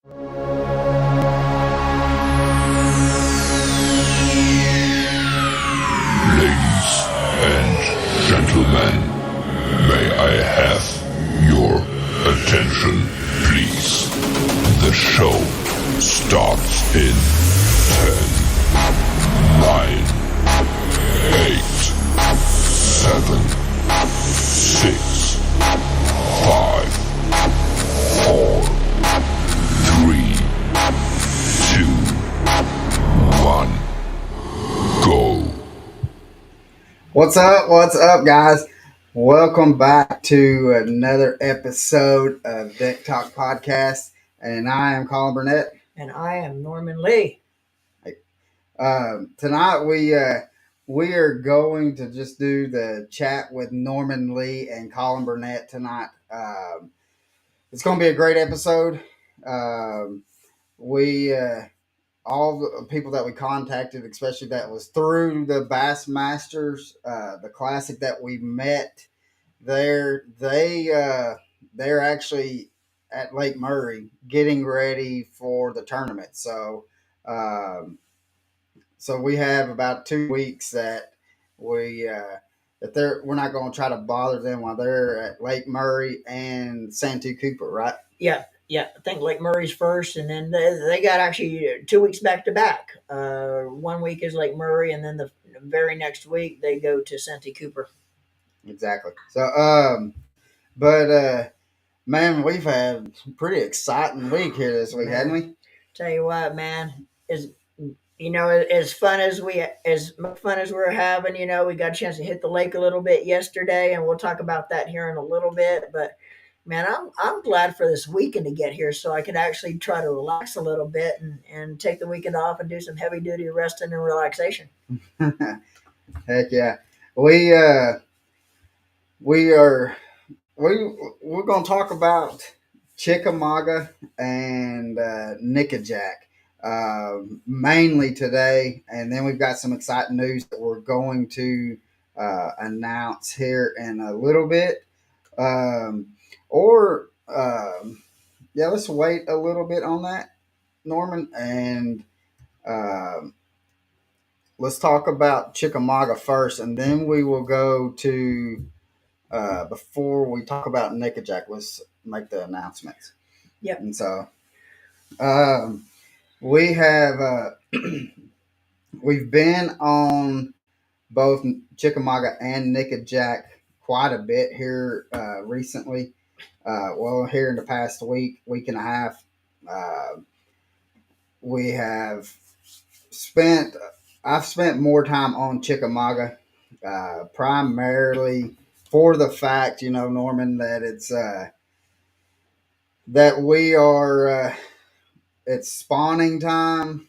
Ladies and gentlemen, may I have your attention, please? The show starts in 10, 9, 8, 7, 6, 5, 4, 3, 2, 1, go. What's up, guys? Welcome back to another episode of Deck Talk Podcast. And I am Colin Burnett. And I am Norman Lee. Tonight we are going to just do the chat with Norman Lee and Colin Burnett tonight. It's going to be a great episode. All the people that we contacted, especially that was through the Bassmasters, the classic that we met there, they're actually at Lake Murray getting ready for the tournament. So we have about 2 weeks that we're not going to try to bother them while they're at Lake Murray and Santee Cooper, right? Yeah. I think Lake Murray's first, and then they got actually 2 weeks back to back. 1 week is Lake Murray, and then the very next week they go to Santee Cooper. Exactly. So, man, we've had a pretty exciting week here this week, haven't we? Tell you what, man, as fun as we're having, we got a chance to hit the lake a little bit yesterday, and we'll talk about that here in a little bit. But man, I'm glad for this weekend to get here so I can actually try to relax a little bit and take the weekend off and do some heavy duty resting and relaxation. Heck yeah. We're going to talk about Chickamauga and Nickajack mainly today, and then we've got some exciting news that we're going to announce here in a little bit. Let's wait a little bit on that, Norman, and let's talk about Chickamauga first, and then we will go to before we talk about Nickajack, let's make the announcements. Yep. And so we have we've been on both Chickamauga and Nickajack quite a bit here recently. Here in the past week and a half, I've spent more time on Chickamauga, primarily for the fact, Norman, that it's that we are it's spawning time.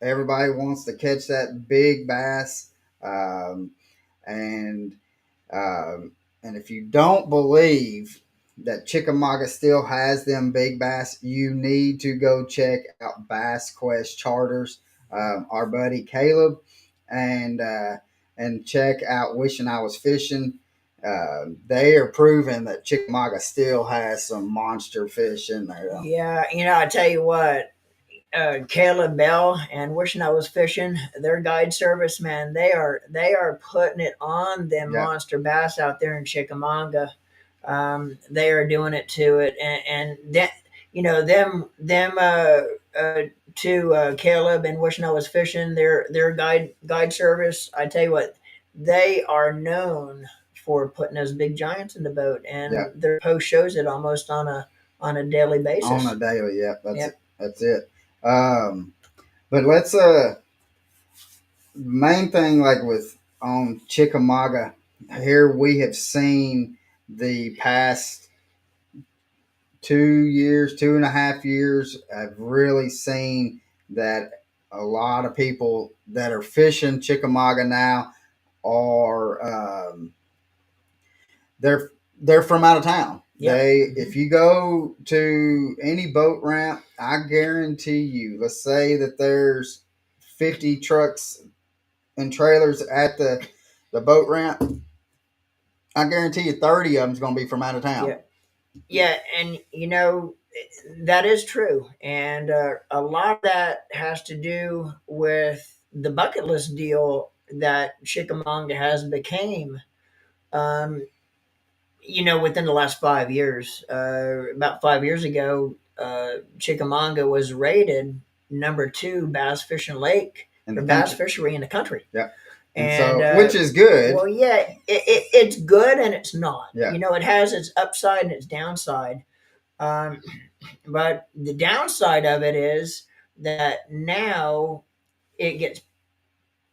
Everybody wants to catch that big bass, and if you don't believe that Chickamauga still has them big bass, you need to go check out Bass Quest Charters, our buddy Caleb, and check out Wishing I Was Fishing. They are proving that Chickamauga still has some monster fish in there. Yeah, I tell you what, Caleb Bell and Wishing I Was Fishing, their guide service, man, they are putting it on them monster bass out there in Chickamauga. They are doing it to it, and that, to Caleb and Wishing I Was Fishing, their guide service. I tell you what, they are known for putting those big giants in the boat, and their post shows it almost on a daily basis. On a daily, that's it. But let's main thing, like with on Chickamauga here, we have seen the past 2.5 years, I've really seen that a lot of people that are fishing Chickamauga now are they're from out of town. If you go to any boat ramp, I guarantee you, let's say that there's 50 trucks and trailers at the boat ramp, I guarantee you 30 of them's going to be from out of town. Yeah, and That is true, and a lot of that has to do with the bucket list deal that Chickamauga has became. Um, within the last 5 years, about 5 years ago, Chickamauga was rated number two bass fishing lake in or the bass country. fishery in the country. Yeah. And And so, which is good. well, yeah, it's good and it's not. Yeah. It has its upside and its downside. Um, but the downside of it is that now it gets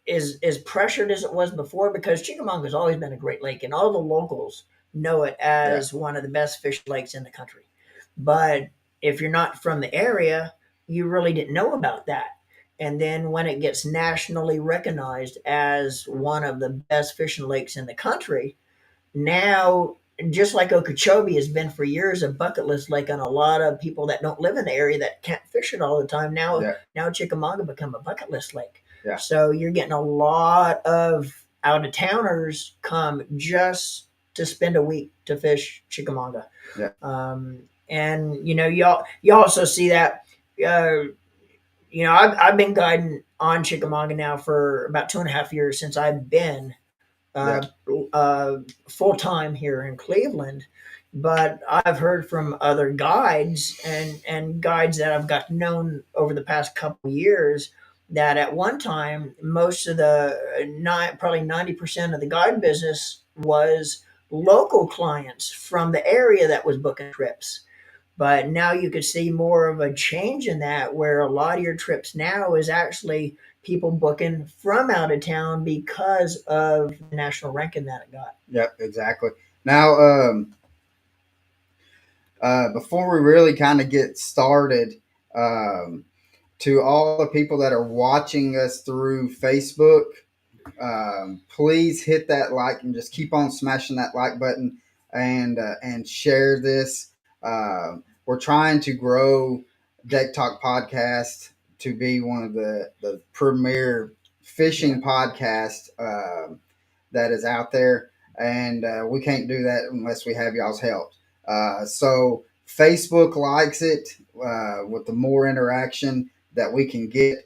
is as pressured as it was before, because Chickamauga has always been a great lake and all the locals know it as one of the best fish lakes in the country. But if you're not from the area, you really didn't know about that. And then when it gets nationally recognized as one of the best fishing lakes in the country, now, just like Okeechobee has been for years a bucket list lake on a lot of people that don't live in the area that can't fish it all the time. Now Chickamauga become a bucket list lake. Yeah. So you're getting a lot of out of towners come just to spend a week to fish Chickamauga. Yeah. And you also see that. I've been guiding on Chickamauga now for about 2.5 years since I've been uh, full time here in Cleveland. But I've heard from other guides and guides that I've got known over the past couple of years that at one time most of probably 90% of the guide business was local clients from the area that was booking trips. But now you could see more of a change in that, where a lot of your trips now is actually people booking from out of town because of the national ranking that it got. Yep, exactly. Now, before we really kind of get started, to all the people that are watching us through Facebook, please hit that like and just keep on smashing that like button and share this. We're trying to grow Deck Talk Podcast to be one of the premier fishing podcasts that is out there, and we can't do that unless we have y'all's help. So Facebook likes it with the more interaction that we can get.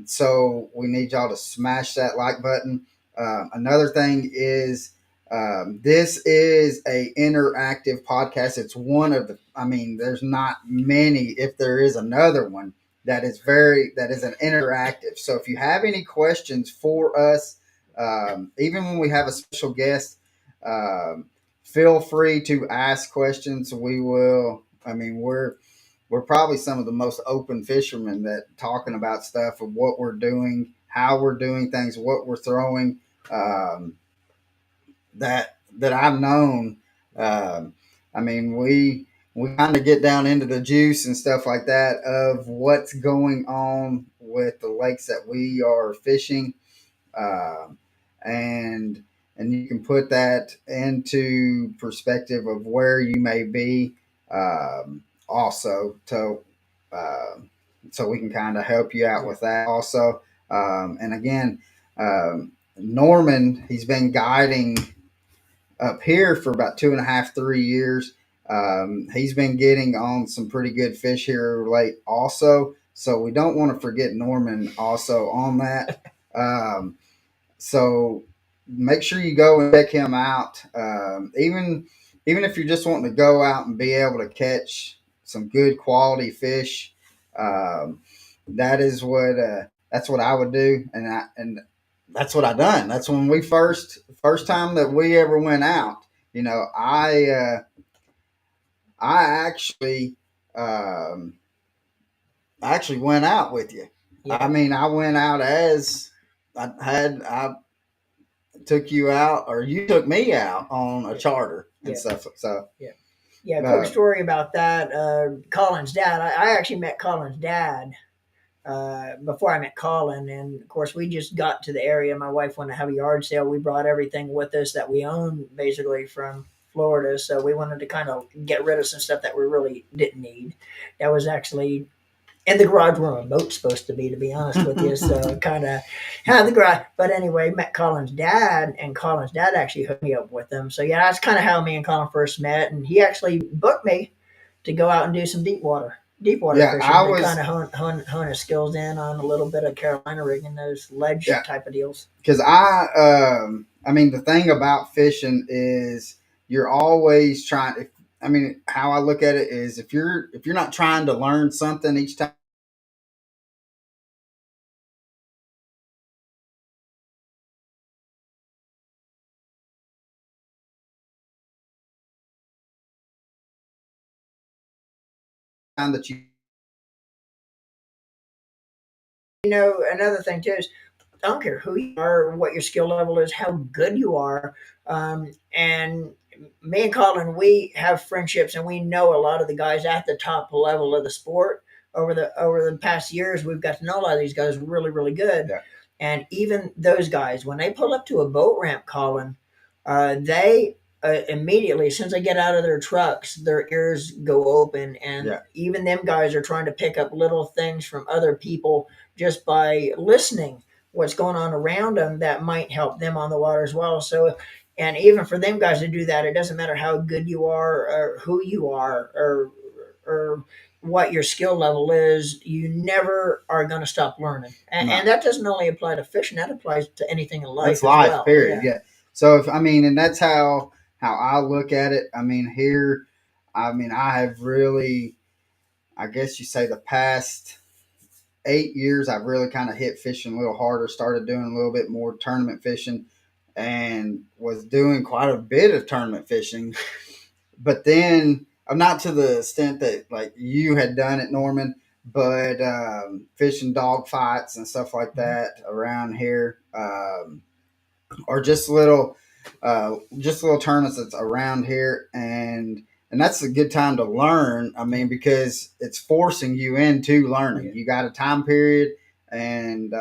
So we need y'all to smash that like button. Another thing is this is a interactive podcast. It's one of the. I mean, there's not many. If there is another one that is an interactive. So if you have any questions for us, even when we have a special guest, feel free to ask questions. We will. I mean, we're probably some of the most open fishermen that talking about stuff of what we're doing, how we're doing things, what we're throwing. That I've known. I mean, we kind of get down into the juice and stuff like that of what's going on with the lakes that we are fishing, um, and you can put that into perspective of where you may be, also to so we can kind of help you out with that also. And again, Norman, he's been guiding up here for about 2.5, 3 years. He's been getting on some pretty good fish here late also. So we don't want to forget Norman also on that. So make sure you go and check him out. Even if you're just wanting to go out and be able to catch some good quality fish, that is that's what I would do, and that's what I done. That's when we first time that we ever went out. I actually went out with you. Yeah. I mean, I went out as I took you out, or you took me out on a charter and stuff. So yeah. Quick story about that. Colin's dad. I actually met Colin's dad before I met Colin, and of course we just got to the area. My wife wanted to have a yard sale. We brought everything with us that we own basically from Florida, so we wanted to kind of get rid of some stuff that we really didn't need. That was actually in the garage where my boat's supposed to be honest with you. So kind of had the garage. But anyway, met Colin's dad, and Colin's dad actually hooked me up with him. So yeah, that's kind of how me and Colin first met, and he actually booked me to go out and do some deep water Yeah, fishing I to kind was. of hone his skills in on a little bit of Carolina rigging, those ledge Yeah, type of deals. because I mean, the thing about fishing is you're always trying. If, I mean, how I look at it is if you're not trying to learn something each time that you Another thing too is I don't care who you are, what your skill level is, how good you are. And me and Colin, we have friendships, and we know a lot of the guys at the top level of the sport. Over the past years, we've got to know a lot of these guys really, really good. yeah And even those guys, when they pull up to a boat ramp, Colin, they immediately, as soon as they get out of their trucks, their ears go open, and yeah even them guys are trying to pick up little things from other people just by listening what's going on around them that might help them on the water as well. So, and even for them guys to do that, it doesn't matter how good you are or who you are or what your skill level is, you never are going to stop learning. no. And that doesn't only apply to fishing, that applies to anything in That's life as life, well. period. Yeah. Yeah. So if I mean, and that's how I look at it. I mean, here, I mean, I have really, I guess you say, the past 8 years, I've really kind of hit fishing a little harder. Started doing a little bit more tournament fishing, and was doing quite a bit of tournament fishing. But then, not to the extent that like you had done it, Norman, but fishing dog fights and stuff like that around here. Or just little tournaments that's around here, and that's a good time to learn. I mean, because it's forcing you into learning. You got a time period, and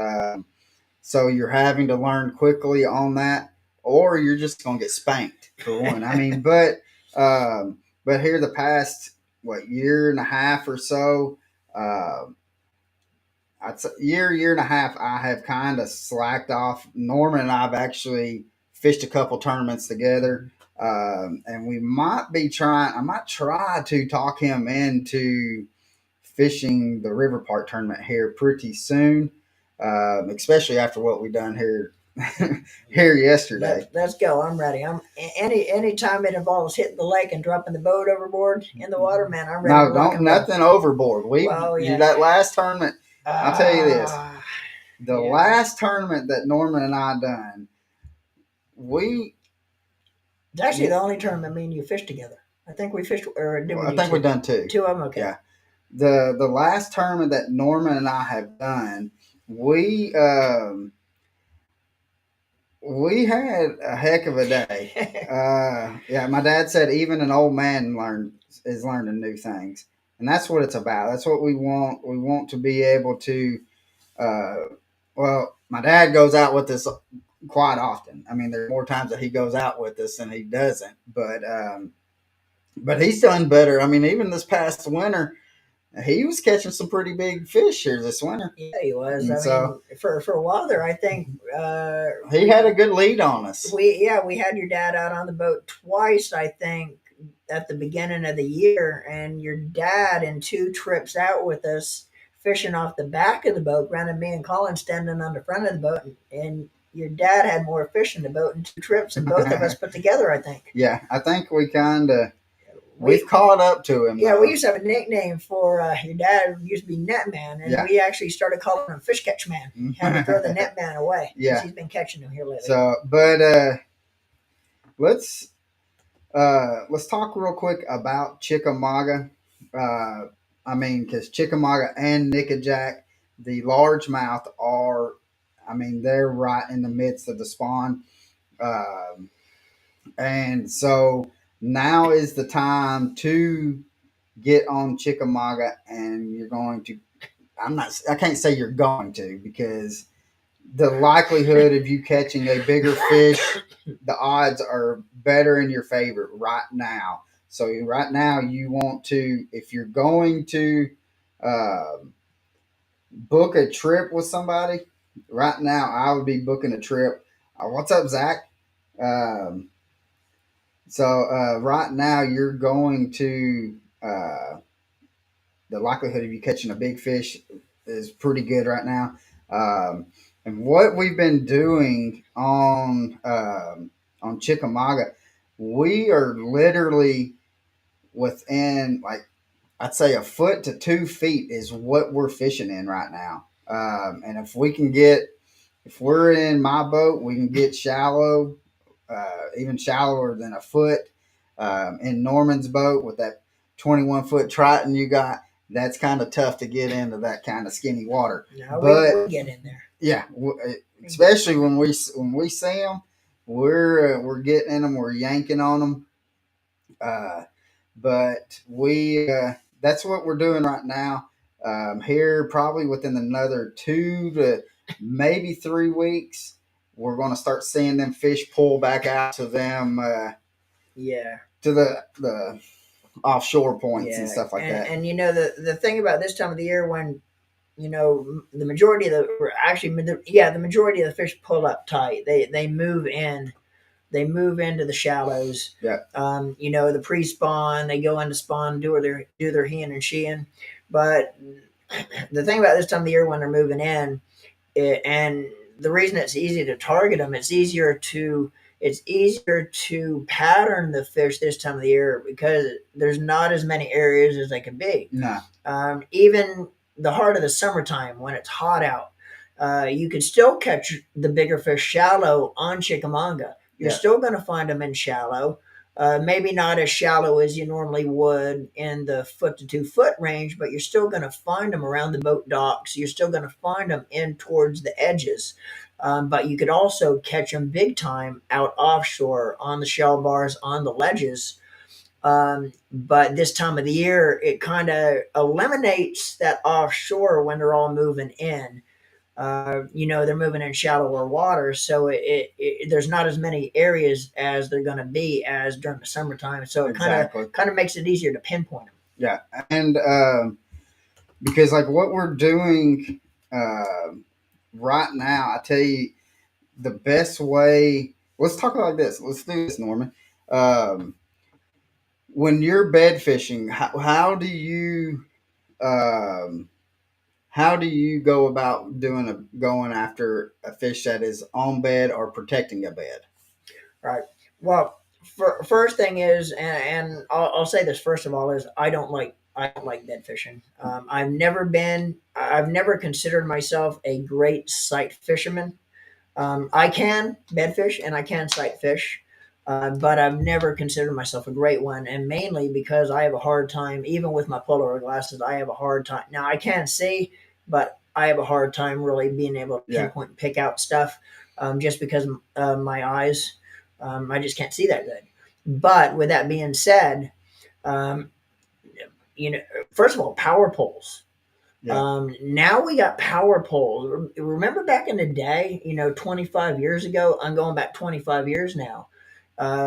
so you're having to learn quickly on that, or you're just gonna get spanked for one. I mean, but here the past year and a half or so, uh, I'd say year and a half, I have kind of slacked off. Norman and I've actually fished a couple tournaments together, and we might be trying. I might try to talk him into fishing the River Park tournament here pretty soon, especially after what we done here here yesterday. Let's go. I'm ready. I'm any time it involves hitting the lake and dropping the boat overboard in the water, man. I'm ready to No, rock don't and roll. nothing overboard. Well, yeah. That last tournament. I'll tell you this: the Yeah. last tournament that Norman and I done, we It's actually the only tournament me and you fished together. I think we fished, or did we? I Do think two? we've done two. Two of them. Okay. Yeah. The last tournament that Norman and I have done, we we had a heck of a day. Yeah, my dad said even an old man is learning new things, and that's what it's about. That's what we want. We want to be able to. Uh, well, my dad goes out with us quite often. I mean, there's more times that he goes out with us than he doesn't. But he's done better. I mean, even this past winter, he was catching some pretty big fish here this winter. Yeah, he was. And I so mean, for a while there, I think he had a good lead on us. we had your dad out on the boat twice. I think at the beginning of the year, and your dad in two trips out with us fishing off the back of the boat, granted me and Colin standing on the front of the boat, and your dad had more fish in the boat in two trips than both of us put together. I think. Yeah, I think we kind of We we've caught up to him. Yeah, though. we used to have a nickname for your dad. Used to be Net Man, and Yeah. we actually started calling him Fish Catch Man. Had to throw the Net Man away. Yeah. He's been catching them here lately. So, but let's talk real quick about Chickamauga. I mean, because Chickamauga and Nickajack, the largemouth, are, I mean, they're right in the midst of the spawn, and so now is the time to get on Chickamauga, and you're going to. I can't say you're going to, because the likelihood of you catching a bigger fish, the odds are better in your favor right now. So right now, you want to, if you're going to uh, book a trip with somebody, right now I would be booking a trip. What's up, Zach? Um, so right now you're going to uh, the likelihood of you catching a big fish is pretty good right now. And what we've been doing on Chickamauga, we are literally within, like, I'd say a foot to 2 feet is what we're fishing in right now. And if we're in my boat, we can get shallow, even shallower than a foot. In Norman's boat with that 21-foot Triton you got, that's kind of tough to get into that kind of skinny water. No, But we get in there. yeah, especially when we see them, we're getting in them, we're yanking on them. But we that's what we're doing right now. Here, probably within another 2 to maybe 3 weeks, we're going to start seeing them fish pull back out to them. Yeah. To the offshore points and Yeah. stuff like that. And the thing about this time of the year when the majority of the majority of the fish pull up tight. They move in. They move into the shallows. Yeah. The pre-spawn, they go into spawn, do their heeing and sheeing. But the thing about this time of the year when they're moving in, and the reason it's easy to target them, it's easier to pattern the fish this time of the year because there's not as many areas as they can be. No. Even the heart of the summertime when it's hot out, you can still catch the bigger fish shallow on Chickamauga. You're still going to find them in shallow. Maybe not as shallow as you normally would in the foot to 2 foot range, but you're still going to find them around the boat docks. You're still going to find them in towards the edges. But you could also catch them big time out offshore on the shell bars, on the ledges. But this time of the year, it kind of eliminates that offshore when they're all moving in. They're moving in shallower water, so there's not as many areas as they're going to be as during the summertime. So it kind of makes it easier to pinpoint them. Yeah, and because like what we're doing right now, I tell you the best way. Let's talk about this. Let's do this, Norman. When you're bed fishing, how do you um, go about going after a fish that is on bed or protecting a bed? Right. Well, first thing is, and I'll say this first of all, is I don't like bed fishing. I've never considered myself a great sight fisherman. I can bed fish and I can sight fish, but I've never considered myself a great one, and mainly because I have a hard time, even with my Polaroid glasses, I have a hard time. Now I can see, but I have a hard time really being able to pinpoint and pick out stuff, just because of my eyes. I just can't see that good. But with that being said, um, first of all, power poles. Yeah. Now we got power poles. Remember back in the day, 25 years ago, I'm going back 25 years now,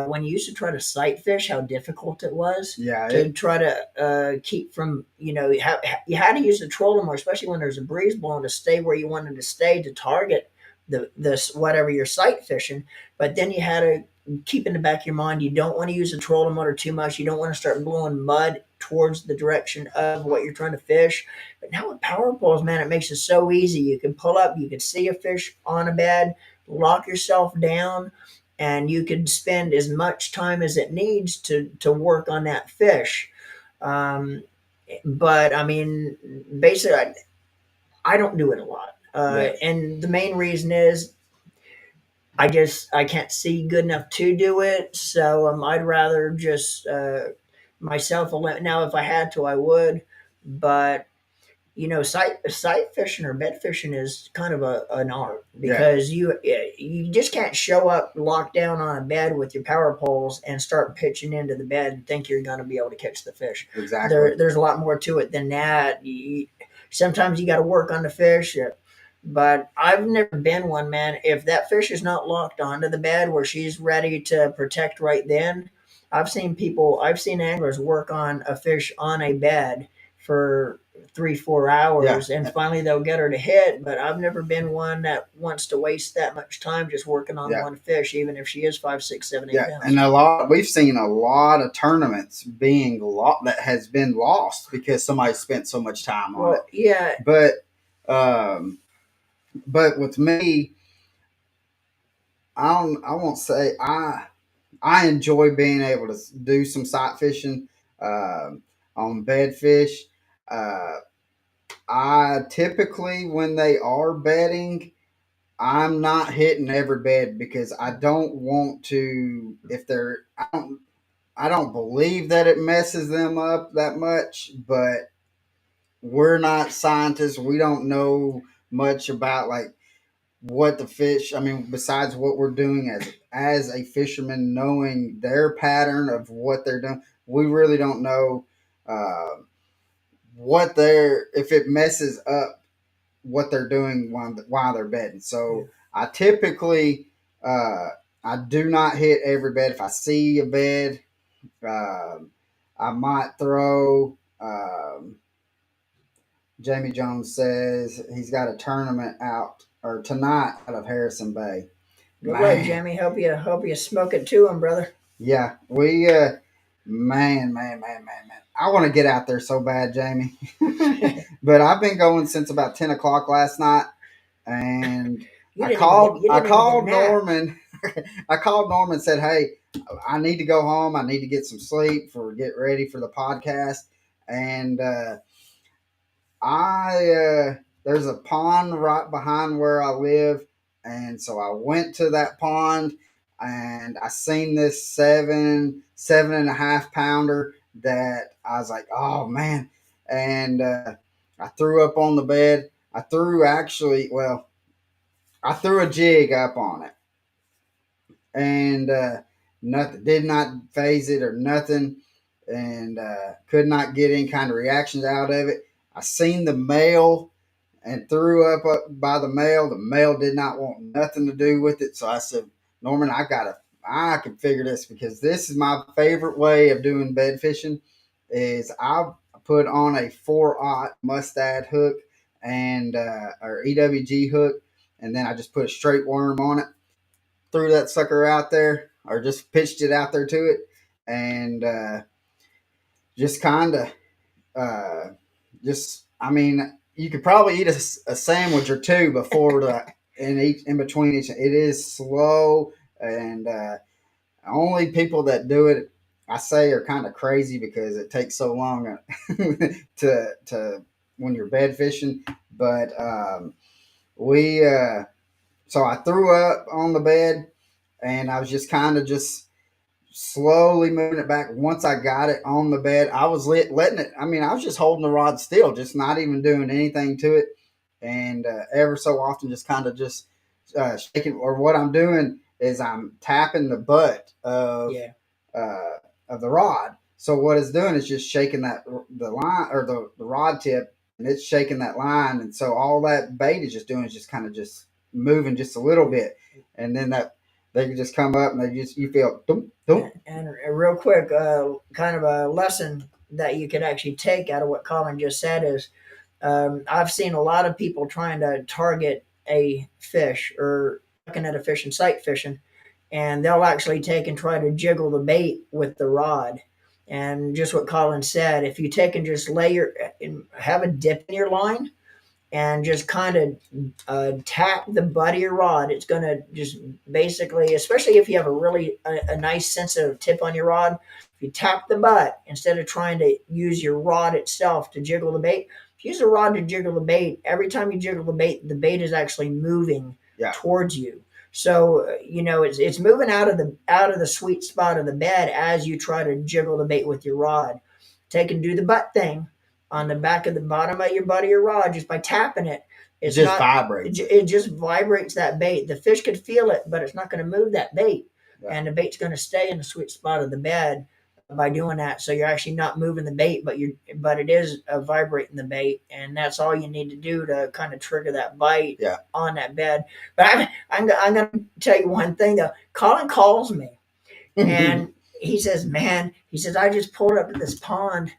when you used to try to sight fish, how difficult it was to try to keep from, you had to use the trolling more, especially when there's a breeze blowing, to stay where you wanted to stay to target this whatever you're sight fishing. But then you had to keep in the back of your mind, you don't want to use the trolling motor too much. You don't want to start blowing mud towards the direction of what you're trying to fish. But now with power poles, man, it makes it so easy. You can pull up, you can see a fish on a bed, lock yourself down, and you can spend as much time as it needs to work on that fish. But I mean, basically, I don't do it a lot. And the main reason is I can't see good enough to do it. So I'd rather just myself. Now, if I had to, I would. But sight fishing or bed fishing is kind of an art, because you just can't show up locked down on a bed with your power poles and start pitching into the bed and think you're going to be able to catch the fish. Exactly. There's a lot more to it than that. Sometimes you got to work on the fish. But I've never been one, man. If that fish is not locked onto the bed where she's ready to protect right then, I've seen anglers work on a fish on a bed for 3-4 hours, and finally they'll get her to hit. But I've never been one that wants to waste that much time just working on one fish, even if she is 5, 6, 7, 8 pounds. And we've seen a lot of tournaments being that has been lost because somebody spent so much time on it. Yeah. But with me, I won't say I enjoy being able to do some sight fishing on bed fish. I typically, when they are bedding, I'm not hitting every bed because I don't want to. I don't believe that it messes them up that much, but we're not scientists. We don't know much about like what the fish. I mean, besides what we're doing as a fisherman, knowing their pattern of what they're doing, we really don't know if it messes up what they're doing while they're bedding. So I typically I do not hit every bed. If I see a bed, I might throw. Jamie Jones says he's got a tournament out or tonight out of Harrison Bay. Good luck, Jamie. Hope you smoke it to him, brother. Yeah, we man. I want to get out there so bad, Jamie. But I've been going since about 10 o'clock last night, and I called Norman. I called Norman and said, "Hey, I need to go home. I need to get some sleep get ready for the podcast." And there's a pond right behind where I live, and so I went to that pond, and I seen this 7.5 pounder that I was like, "Oh man!" And I threw up on the bed. I threw a jig up on it, and nothing did not phase it or nothing, and could not get any kind of reactions out of it. I seen the male and threw up by the male. The male did not want nothing to do with it, so I said, Norman, I can figure this, because this is my favorite way of doing bed fishing. Is I put on a 4/0 mustad hook and or EWG hook, and then I just put a straight worm on it. Threw that sucker out there, or just pitched it out there to it, and just kind of I mean, you could probably eat a sandwich or two before in between each. It is slow, and only people that do it, I say, are kind of crazy because it takes so long to when you're bed fishing. But so I threw up on the bed, and I was just kind of just slowly moving it back. Once I got it on the bed, I was letting it. I mean, I was just holding the rod still, just not even doing anything to it, and ever so often, just kind of just shaking. Or what I'm doing is I'm tapping the butt of the rod. So what it's doing is just shaking the line, or the rod tip, and it's shaking that line, and so all that bait is just doing is just kind of just moving just a little bit, and then they can just come up, and you feel doom, doom. And real quick, kind of a lesson that you could actually take out of what Colin just said is, I've seen a lot of people trying to target a fish or looking at a fish and sight fishing, and they'll actually take and try to jiggle the bait with the rod. And just what Colin said, if you take and just have a dip in your line, and just kind of tap the butt of your rod, it's going to just basically, especially if you have a nice sensitive tip on your rod, if you tap the butt instead of trying to use your rod itself to jiggle the bait, if you use the rod to jiggle the bait, every time you jiggle the bait is actually moving towards you. So it's moving out of the sweet spot of the bed as you try to jiggle the bait with your rod. Take and do the butt thing on the back of the bottom of your butt of your rod, just by tapping it. It just vibrates. It just vibrates that bait. The fish could feel it, but it's not going to move that bait. Yeah. And the bait's going to stay in the sweet spot of the bed by doing that. So you're actually not moving the bait, but it is vibrating the bait, and that's all you need to do to kind of trigger that bite on that bed. But I'm going to tell you one thing though. Colin calls me, and he says, "Man," he says, "I just pulled up at this pond."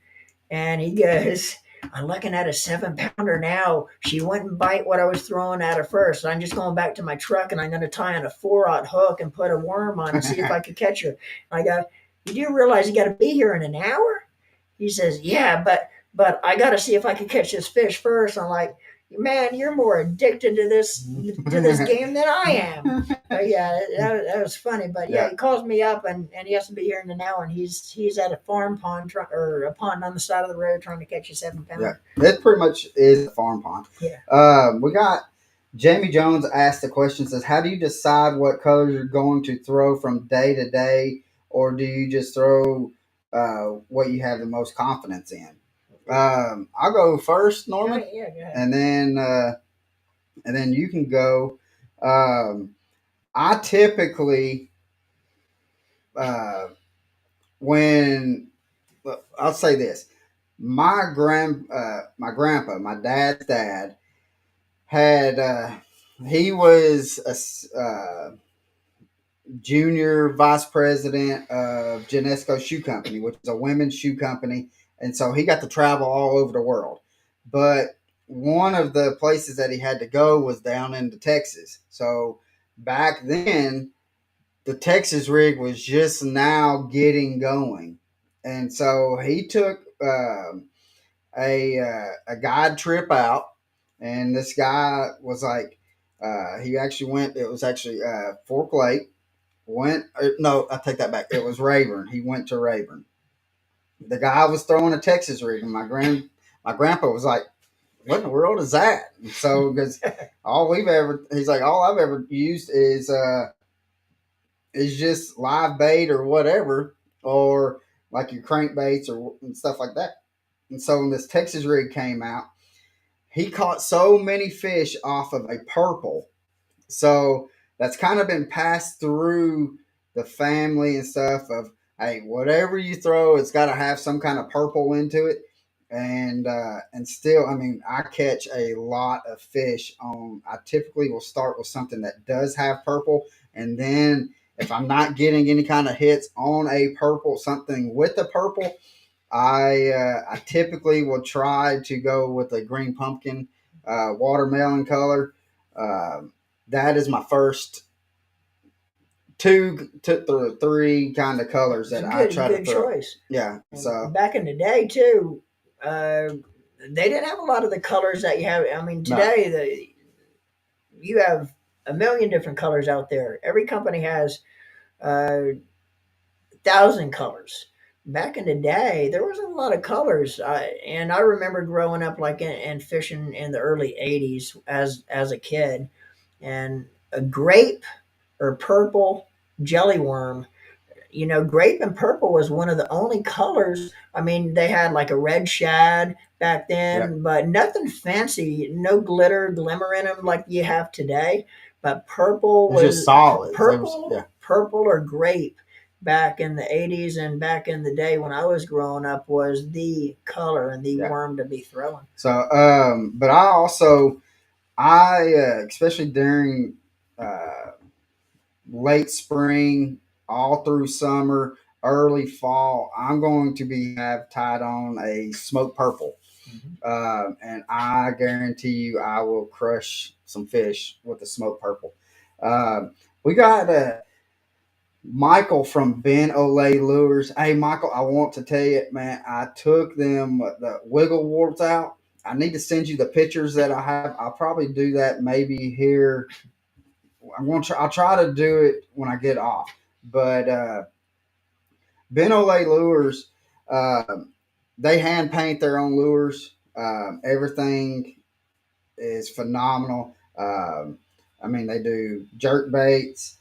And he goes, I'm looking at a 7-pounder now. She wouldn't bite what I was throwing at her first. I'm just going back to my truck and I'm going to tie on a 4-aught hook and put a worm on and see if I could catch her. I go, you do realize you got to be here in an hour? He says, yeah, but I got to see if I can catch this fish first. I'm like, man, you're more addicted to this game than I am. Yeah, that was funny. But yeah, he calls me up and he has to be here in an hour. And he's at a farm pond or a pond on the side of the road trying to catch a 7-pounder. Yeah, it pretty much is a farm pond. Yeah. We got Jamie Jones asked the question, says, how do you decide what colors you're going to throw from day to day, or do you just throw what you have the most confidence in? I'll go first, Norman, Yeah, go ahead. and then you can go. I typically when I'll say this, my grandpa, my dad's dad, had he was a junior vice president of Genesco Shoe Company, which is a women's shoe company, and so he got to travel all over the world. But one of the places that he had to go was down into Texas. So back then, the Texas rig was just now getting going, and so he took a guide trip out, and this guy was like, he actually went. It was actually Fork Lake. No, I take that back. It was Rayburn. He went to Rayburn. The guy was throwing a Texas rig, and my grandpa was like, "What in the world is that?" And so because he's like, all I've ever used is just live bait or whatever, or like your crankbaits or and stuff like that. And so when this Texas rig came out, he caught so many fish off of a purple. So that's kind of been passed through the family and stuff of, hey, whatever you throw, it's got to have some kind of purple into it. And still, I mean, I catch a lot of fish on. I typically will start with something that does have purple, and then if I'm not getting any kind of hits on a purple, something with a purple, I typically will try to go with a green pumpkin, watermelon color. That is my first two to three kind of colors that I try to throw. Choice. Yeah. So back in the day too, they didn't have a lot of the colors that you have. I mean, today you have a million different colors out there. Every company has 1,000 colors. Back in the day, there wasn't a lot of colors, and I remember growing up like and fishing in the early '80s as a kid, and a grape or purple jelly worm. Grape and purple was one of the only colors. I mean, they had like a red shad back then, but nothing fancy, no glitter, glimmer in them like you have today. But purple was just solid. Purple or grape back in the '80s and back in the day when I was growing up was the color and the worm to be throwing. So, but especially during late spring, all through summer, early fall, I'm going to have tied on a smoke purple. And I guarantee you I will crush some fish with the smoke purple. We got Michael from Ben Olay Lures. Hey, Michael, I want to tell you, man, I took the wiggle warts out. I need to send you the pictures that I have. I'll probably do that maybe here. I'll try to do it when I get off. But Ben Olay Lures, they hand paint their own lures. Everything is phenomenal. I mean, they do jerk baits.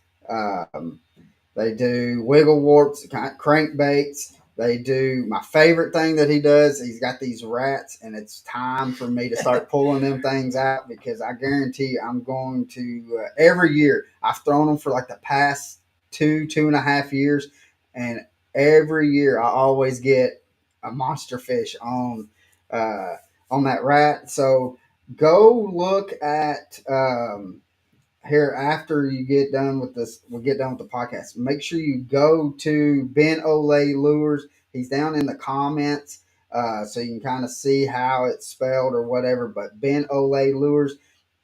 They do wiggle warps, crankbaits. They do my favorite thing that he does. He's got these rats, and it's time for me to start pulling them things out because I guarantee you I'm going to every year. I've thrown them for like the past 2.5 years, and every year I always get a monster fish on that rat. So go look at here after you get done with this. We'll get done with the podcast. Make sure you go to Ben Olay Lures. He's down in the comments. so you can kind of see how it's spelled or whatever. But Ben Olay Lures,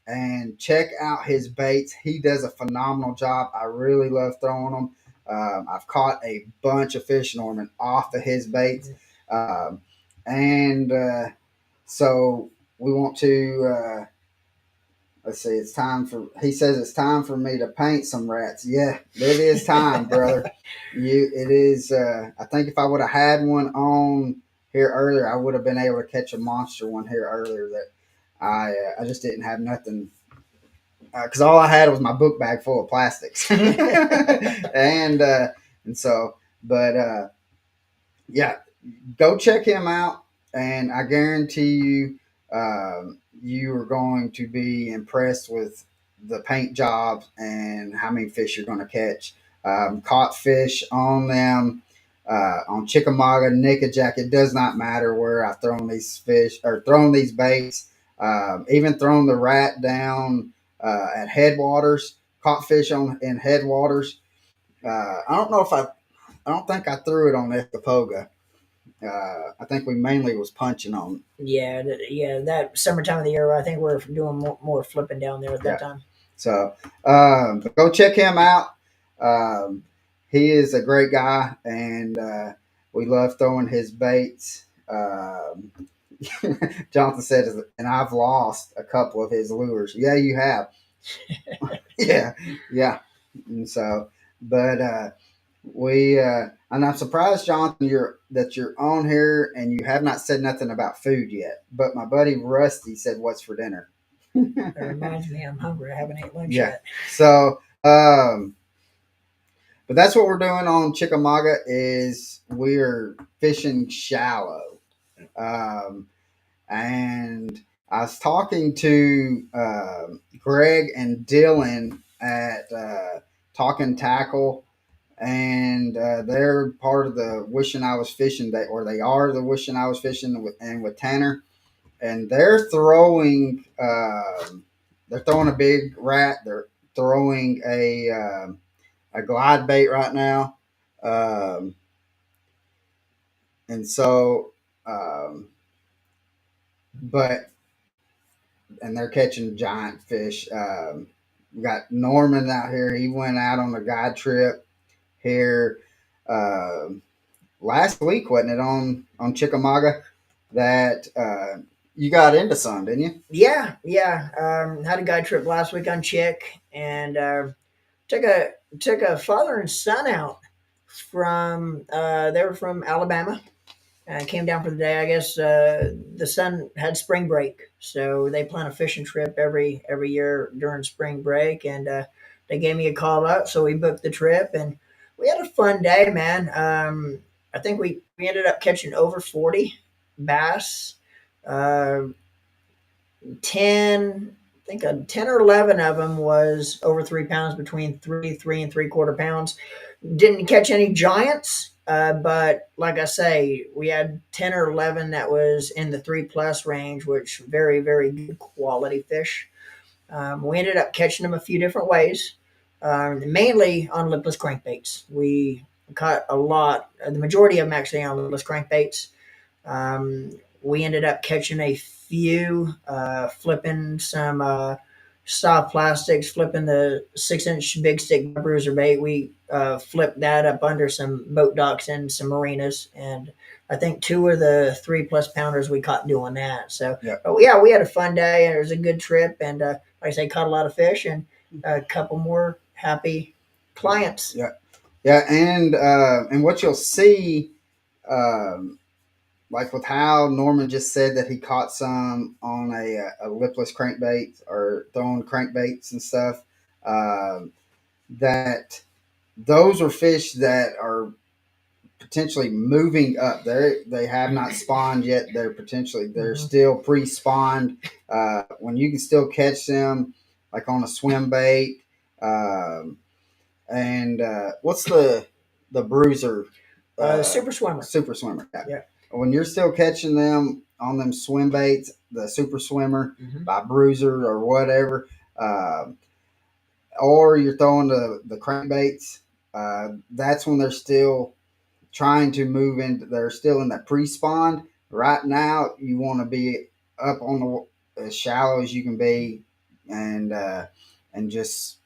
and check out his baits. He does a phenomenal job. I really love throwing them. I've caught a bunch of fish, Norman, off of his baits. And so we want to, let's see, it's time for, he says it's time for me to paint some rats. Yeah, it is time, brother. It is, I think if I would have had one on here earlier, I would have been able to catch a monster one here earlier that I just didn't have nothing because all I had was my book bag full of plastics, and so, but yeah, go check him out, and I guarantee you, you are going to be impressed with the paint jobs and how many fish you're going to catch. Caught fish on them. On Chickamauga, Nickajack, it does not matter where I've thrown these fish or thrown these baits. Even thrown the rat down at headwaters, caught fish on in headwaters. I don't know if I don't think I threw it on Escapoga. I think we mainly was punching on. Yeah, yeah. That summertime of the year, I think we're doing more flipping down there at that time. So go check him out. Um, he is a great guy, and we love throwing his baits. Jonathan said, and I've lost a couple of his lures. Yeah, you have. yeah. And so, but and I'm surprised, Jonathan, that you're on here and you have not said nothing about food yet. But my buddy Rusty said, "What's for dinner?" That reminds me, I'm hungry. I haven't ate lunch yet. So, but that's what we're doing on Chickamauga is we're fishing shallow. And I was talking to Greg and Dylan at Talking Tackle, and they're part of the Wishing I Was Fishing, they are the Wishing I Was Fishing with Tanner, and they're throwing a big rat. They're throwing a glide bait right now, and so. But and they're catching giant fish. We got Norman out here. He went out on a guide trip here last week, wasn't it, on Chickamauga? That you got into some, didn't you? Yeah. Had a guide trip last week on Chick, and took a father and son out from. They were from Alabama. Came down for the day. I guess the son had spring break, so they plan a fishing trip every year during spring break, and they gave me a call out, so we booked the trip, and we had a fun day, man. I think we ended up catching over 40 bass, uh, 10. I think 10 or 11 of them was over 3 pounds, between three and 3/4 pounds. Didn't catch any giants, but like I say, we had 10 or 11 that was in the 3+ range, which very, very good quality fish. We ended up catching them a few different ways, mainly on lipless crankbaits. We caught a lot, the majority of them actually on lipless crankbaits. We ended up catching a few, flipping some soft plastics, flipping the 6-inch big stick bruiser bait. We flipped that up under some boat docks and some marinas, and I think 2 of the 3+ pounders we caught doing that. So, yeah, we had a fun day, and it was a good trip, and like I say, caught a lot of fish and a couple more happy clients. And what you'll see. Like with how Norman just said that he caught some on a lipless crankbait or throwing crankbaits and stuff, that those are fish that are potentially moving up. They have not spawned yet. They're still pre-spawned. When you can still catch them like on a swim bait. And what's the bruiser? Super swimmer. Super swimmer. Yeah. When you're still catching them on them swim baits, the super swimmer by bruiser or whatever, or you're throwing the crankbaits, that's when they're still trying to move into. They're still in that pre-spawn. Right now, you want to be up on as shallow as you can be, and just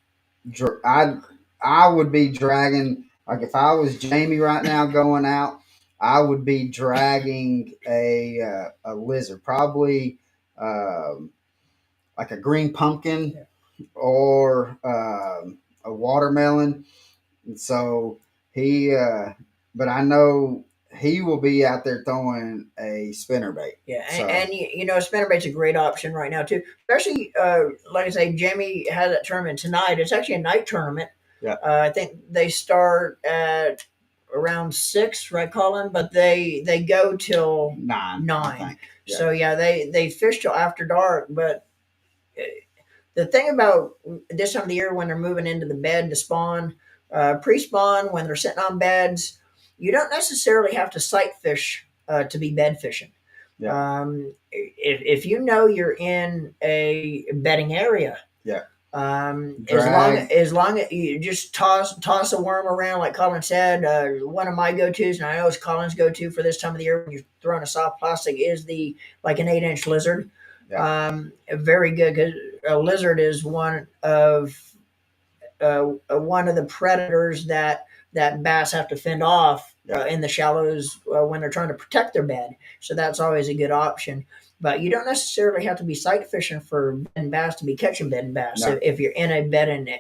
I would be dragging, like if I was Jamie right now going out, I would be dragging a lizard, probably like a green pumpkin or a watermelon. And so he, but I know he will be out there throwing a spinnerbait. Yeah, So and you know, spinnerbait's a great option right now too. Especially, like I say, Jamie has that tournament tonight. It's actually a night tournament. yeah, I think they start at around 6, right, Colin? But they go till nine, I 9. think. Yeah. So yeah, they fish till after dark. But uh, the thing about this time of the year when they're moving into the bed to spawn, pre-spawn when they're sitting on beds, you don't necessarily have to sight fish to be bed fishing. Yeah. If you know you're in a bedding area, Yeah. Drag. As long as you just toss a worm around, like Colin said, one of my go tos, and I know it's Colin's go to for this time of the year when you're throwing a soft plastic, is the like an 8-inch lizard. Yeah. Very good because a lizard is one of the predators that bass have to fend off in the shallows when they're trying to protect their bed. So that's always a good option. But you don't necessarily have to be sight fishing for bed bass to be catching bed bass. No. If you're in a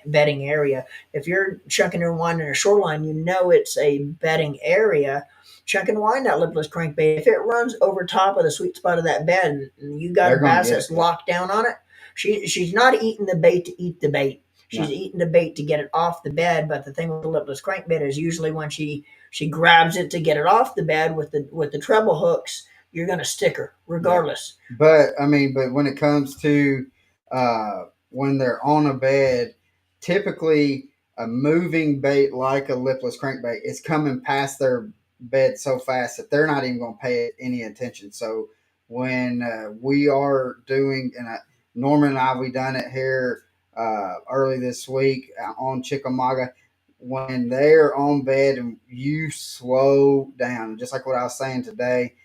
bedding area, if you're chunking and winding a shoreline, you know it's a bedding area. Chunk and wind that lipless crankbait. If it runs over top of the sweet spot of that bed, and you got a bass that's locked down on it, she's not eating the bait to eat the bait. She's eating the bait to get it off the bed. But the thing with the lipless crankbait is usually when she grabs it to get it off the bed with the treble hooks, you're going to stick her regardless. Yeah. But I mean, but when it comes to when they're on a bed, typically a moving bait like a lipless crankbait is coming past their bed so fast that they're not even going to pay it any attention. So when we are doing, Norman and I, we done it here early this week on Chickamauga. When they're on bed and you slow down, just like what I was saying today,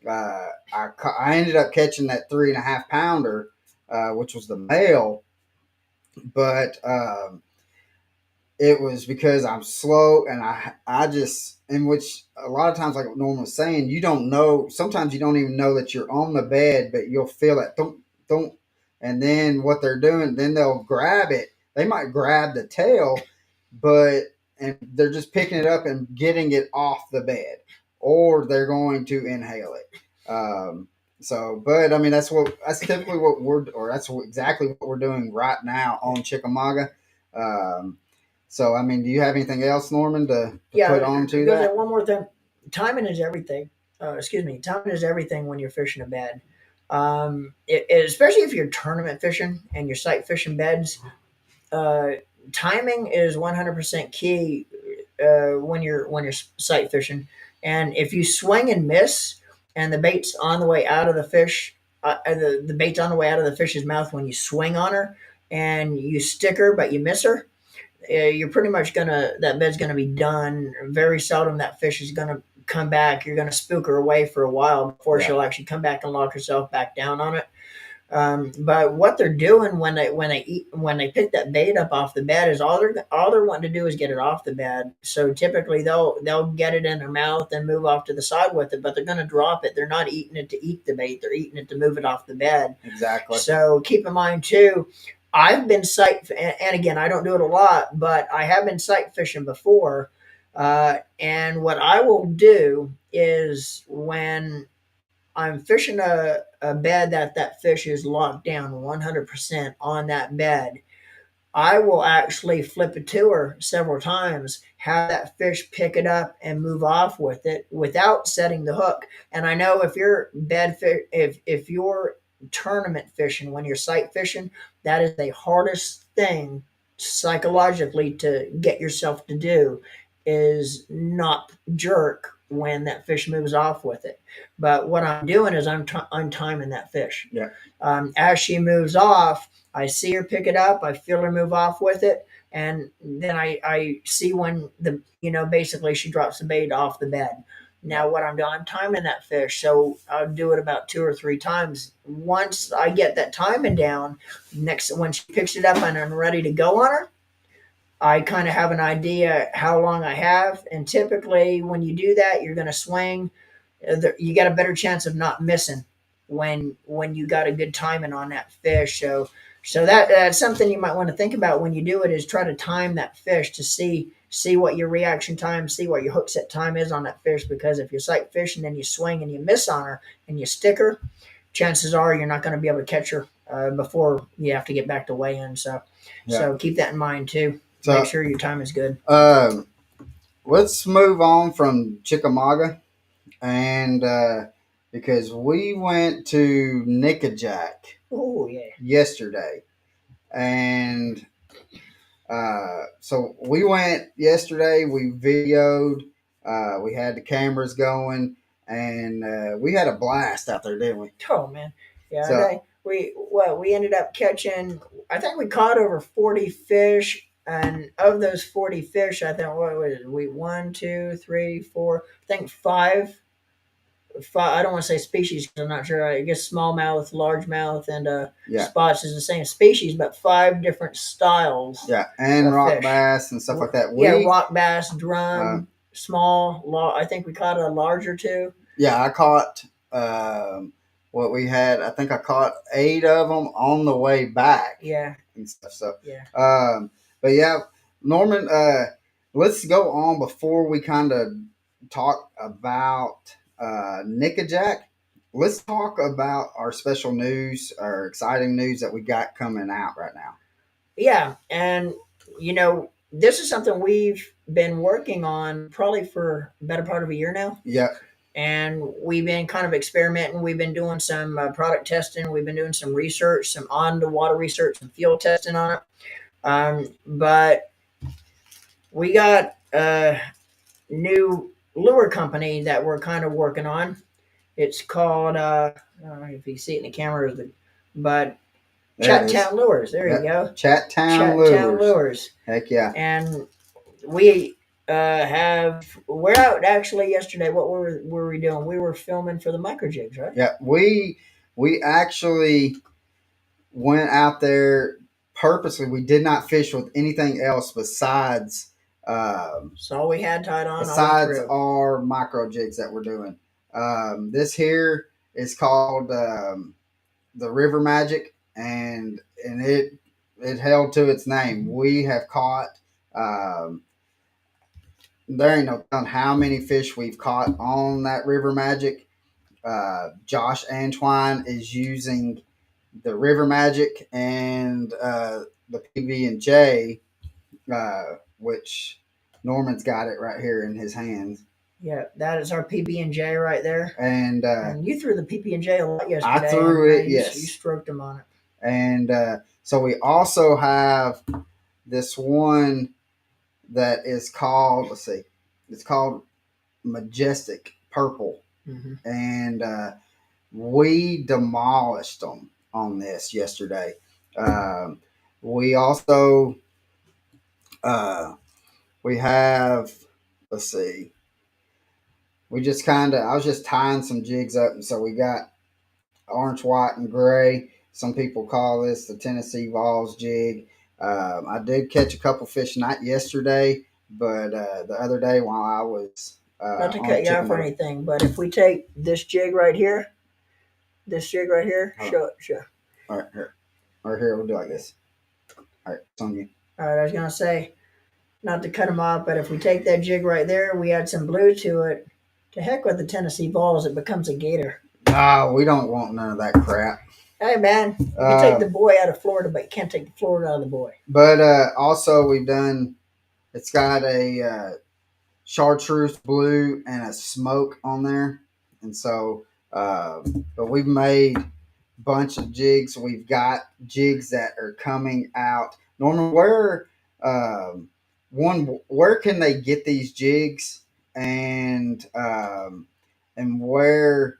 I ended up catching that 3.5 pounder, which was the male, but it was because I'm slow and I just, in which a lot of times, like Norman was saying, you don't know, sometimes you don't even know that you're on the bed, but you'll feel it, don't, and then what they're doing, then they'll grab it. They might grab the tail, and they're just picking it up and getting it off the bed, or they're going to inhale it. But I mean, that's typically that's exactly what we're doing right now on Chickamauga. So, I mean, do you have anything else, Norman, to put on to that? One more thing. Timing is everything. Timing is everything when you're fishing a bed. Especially if you're tournament fishing and you're sight fishing beds, timing is 100% key when you're sight fishing. And if you swing and miss, and the bait's on the way out of the fish, the bait's on the way out of the fish's mouth when you swing on her, and you stick her but you miss her, you're pretty much that bed's gonna be done. Very seldom that fish is gonna come back. You're gonna spook her away for a while before she'll actually come back and lock herself back down on it. But what they're doing when they pick that bait up off the bed is all they're wanting to do is get it off the bed. So typically they'll get it in their mouth and move off to the side with it, but they're going to drop it. They're not eating it to eat the bait. They're eating it to move it off the bed. Exactly. So keep in mind too, I've been and again, I don't do it a lot, but I have been sight fishing before. And what I will do is when I'm fishing a bed that fish is locked down 100% on that bed, I will actually flip it to her several times, have that fish pick it up and move off with it without setting the hook. And I know if you're if you're tournament fishing, when you're sight fishing, that is the hardest thing psychologically to get yourself to do, is not jerk when that fish moves off with it. But what I'm doing is I'm timing that fish. Yeah. As she moves off, I see her pick it up. I feel her move off with it, and then I see when basically she drops the bait off the bed. Now what I'm doing, I'm timing that fish, so I'll do it about 2 or 3 times. Once I get that timing down, next when she picks it up and I'm ready to go on her, I kind of have an idea how long I have, and typically when you do that, you're going to swing. You got a better chance of not missing when you got a good timing on that fish. So that's something you might want to think about when you do it, is try to time that fish to see what your reaction time, see what your hook set time is on that fish. Because if you're sight fishing and you swing and you miss on her and you stick her, chances are you're not going to be able to catch her before you have to get back to weigh in. So keep that in mind too. So, make sure your time is good. Let's move on from Chickamauga, and because we went to Nickajack yesterday, and so we went yesterday. We videoed. We had the cameras going, and we had a blast out there, didn't we? Oh man, yeah. So, we ended up catching. I think we caught over 40 fish, and of those 40 fish, I think what was it? We 1, 2, 3, 4. I think five. I don't want to say species because I'm not sure. I guess smallmouth, largemouth, and spots is the same species, but 5 different styles. Yeah, and rock bass and stuff like that. Rock bass, drum, small. I think we caught a larger too. Yeah, I caught what we had. I think I caught 8 of them on the way back. Yeah, and stuff. So but yeah, Norman. Let's go on before we kind of talk about Nickajack. Let's talk about our special news, our exciting news that we got coming out right now. Yeah, and this is something we've been working on probably for a better part of a year now. Yeah. And we've been kind of experimenting. We've been doing some product testing. We've been doing some research, some on-the-water research, some field testing on it. But we got a new lure company that we're kind of working on. It's called, I don't know if you see it in the camera, but Chattown Lures. There you go. Chattown Lures. Heck yeah. And we we're out actually yesterday. What were we doing? We were filming for the micro jigs, right? Yeah, we actually went out there purposely. We did not fish with anything else besides so all we had tied on besides our micro jigs that we're doing. This here is called the River Magic, and it held to its name. We have caught there ain't no telling how many fish we've caught on that River Magic. Josh Antoine is using the River Magic and the PB&J, which Norman's got it right here in his hands. Yeah, that is our PB&J right there. And you threw the PB&J a lot yesterday. I threw it, yes. You stroked him on it. And so we also have this one that is called, it's called Majestic Purple. Mm-hmm. And we demolished them on this yesterday. We also, we have, we just I was just tying some jigs up. And so we got orange, white, and gray. Some people call this the Tennessee Vols jig. I did catch a couple fish, not yesterday, but the other day while I was not to cut you off or anything, but if we take this jig right here, show it. All right, here. Right here, we'll do like this. All right, it's on you. All right, I was going to say, not to cut them off, but if we take that jig right there, we add some blue to it, to heck with the Tennessee Vols, it becomes a gator. Oh, we don't want none of that crap. Hey, man, you can take the boy out of Florida, but you can't take the Florida out of the boy. But also, it's got a chartreuse blue and a smoke on there. And so, but we've made a bunch of jigs. We've got jigs that are coming out. Norman, where can they get these jigs, and where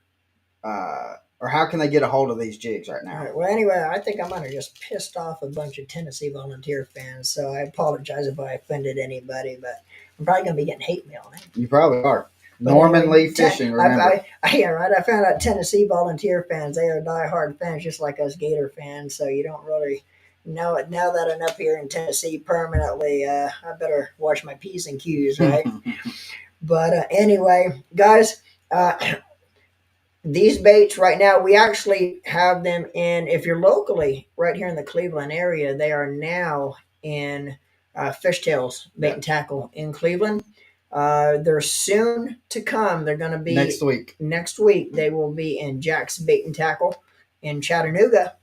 or how can they get a hold of these jigs right now? All right, well, anyway, I think I might have just pissed off a bunch of Tennessee Volunteer fans, so I apologize if I offended anybody, but I'm probably going to be getting hate mail now. You probably are. But Norman anyway, Lee Fishing, remember. yeah, right. I found out Tennessee volunteer fans, they are diehard fans, just like us Gator fans. So you don't really know it. Now that I'm up here in Tennessee permanently, I better watch my P's and Q's, right? But anyway, guys, these baits right now, we actually have them in, if you're locally right here in the Cleveland area, they are now in Fishtails Bait and Tackle in Cleveland. They're soon to come. They're going to be Next week. Next week, they will be in Jack's Bait and Tackle in Chattanooga.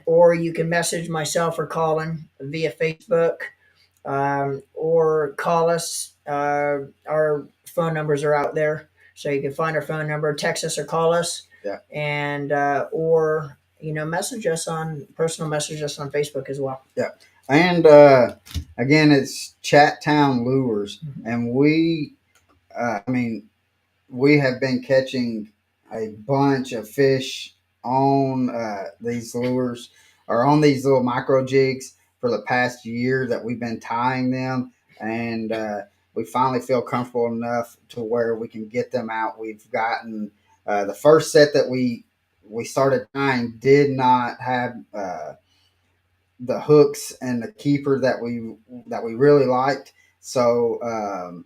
Or you can message myself or Colin via Facebook, or call us. Our phone numbers are out there, so you can find our phone number, text us or call us. Yeah. And or message us on message us on Facebook as well. Yeah. And again, it's Chat Town Lures, and we have been catching a bunch of fish on these lures, or on these little micro jigs, for the past year that we've been tying them, and we finally feel comfortable enough to where we can get them out. We've gotten the first set that we started tying did not have the hooks and the keeper that we really liked. So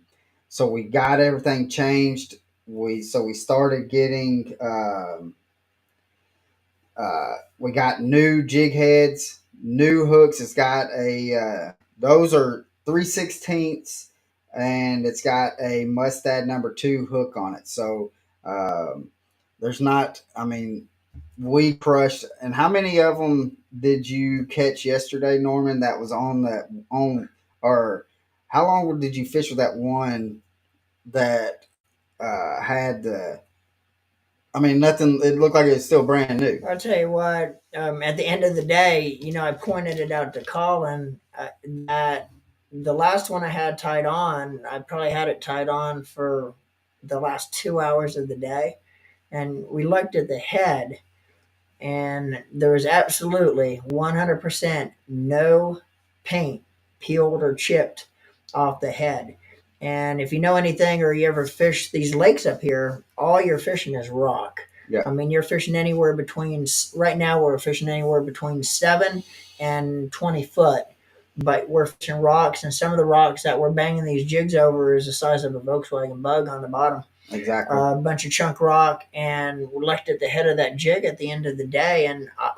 we got everything changed. We started getting we got new jig heads, new hooks. It's got a those are 3/16, and it's got a Mustad #2 hook on it. So there's not. I mean, we crushed. And how many of them did you catch yesterday, Norman? That was or how long did you fish with that one that had the? I mean, nothing. It looked like it was still brand new. I'll tell you what. At the end of the day, I pointed it out to Colin that the last one I had tied on, I probably had it tied on for the last 2 hours of the day, and we looked at the head, and there was absolutely 100% no paint peeled or chipped off the head. And if you know anything, or you ever fish these lakes up here, all you're fishing is rock. Yeah. I mean, you're fishing anywhere between, right now we're fishing anywhere between 7 and 20 foot, but we're fishing rocks, and some of the rocks that we're banging these jigs over is the size of a Volkswagen Bug on the bottom. Exactly. A bunch of chunk rock, and we left at the head of that jig at the end of the day. And I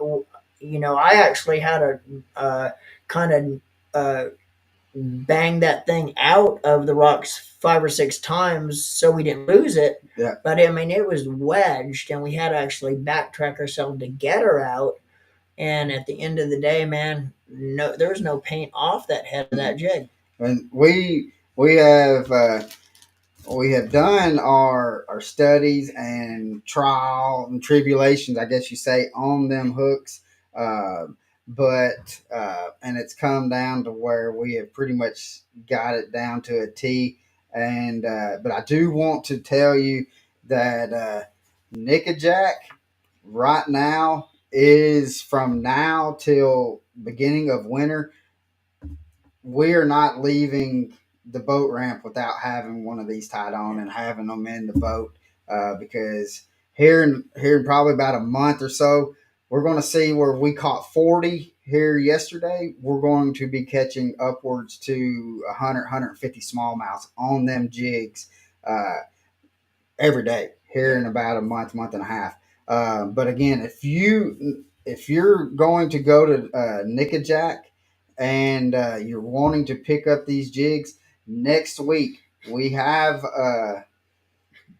actually had a kind of bang that thing out of the rocks 5 or 6 times so we didn't lose it. Yeah. But I mean, it was wedged, and we had to actually backtrack ourselves to get her out. And at the end of the day, man, no, there was no paint off that head of that jig. And we have done our studies and trial and tribulations, I guess you say, on them hooks. But and it's come down to where we have pretty much got it down to a T. And but I do want to tell you that Nickajack right now is, from now till beginning of winter, we are not leaving the boat ramp without having one of these tied on and having them in the boat, because here in probably about a month or so, we're going to see where we caught 40 here yesterday. We're going to be catching upwards to 150 smallmouths on them jigs every day here in about a month and a half. But again, if you're going to go to Nickajack and you're wanting to pick up these jigs next week, we have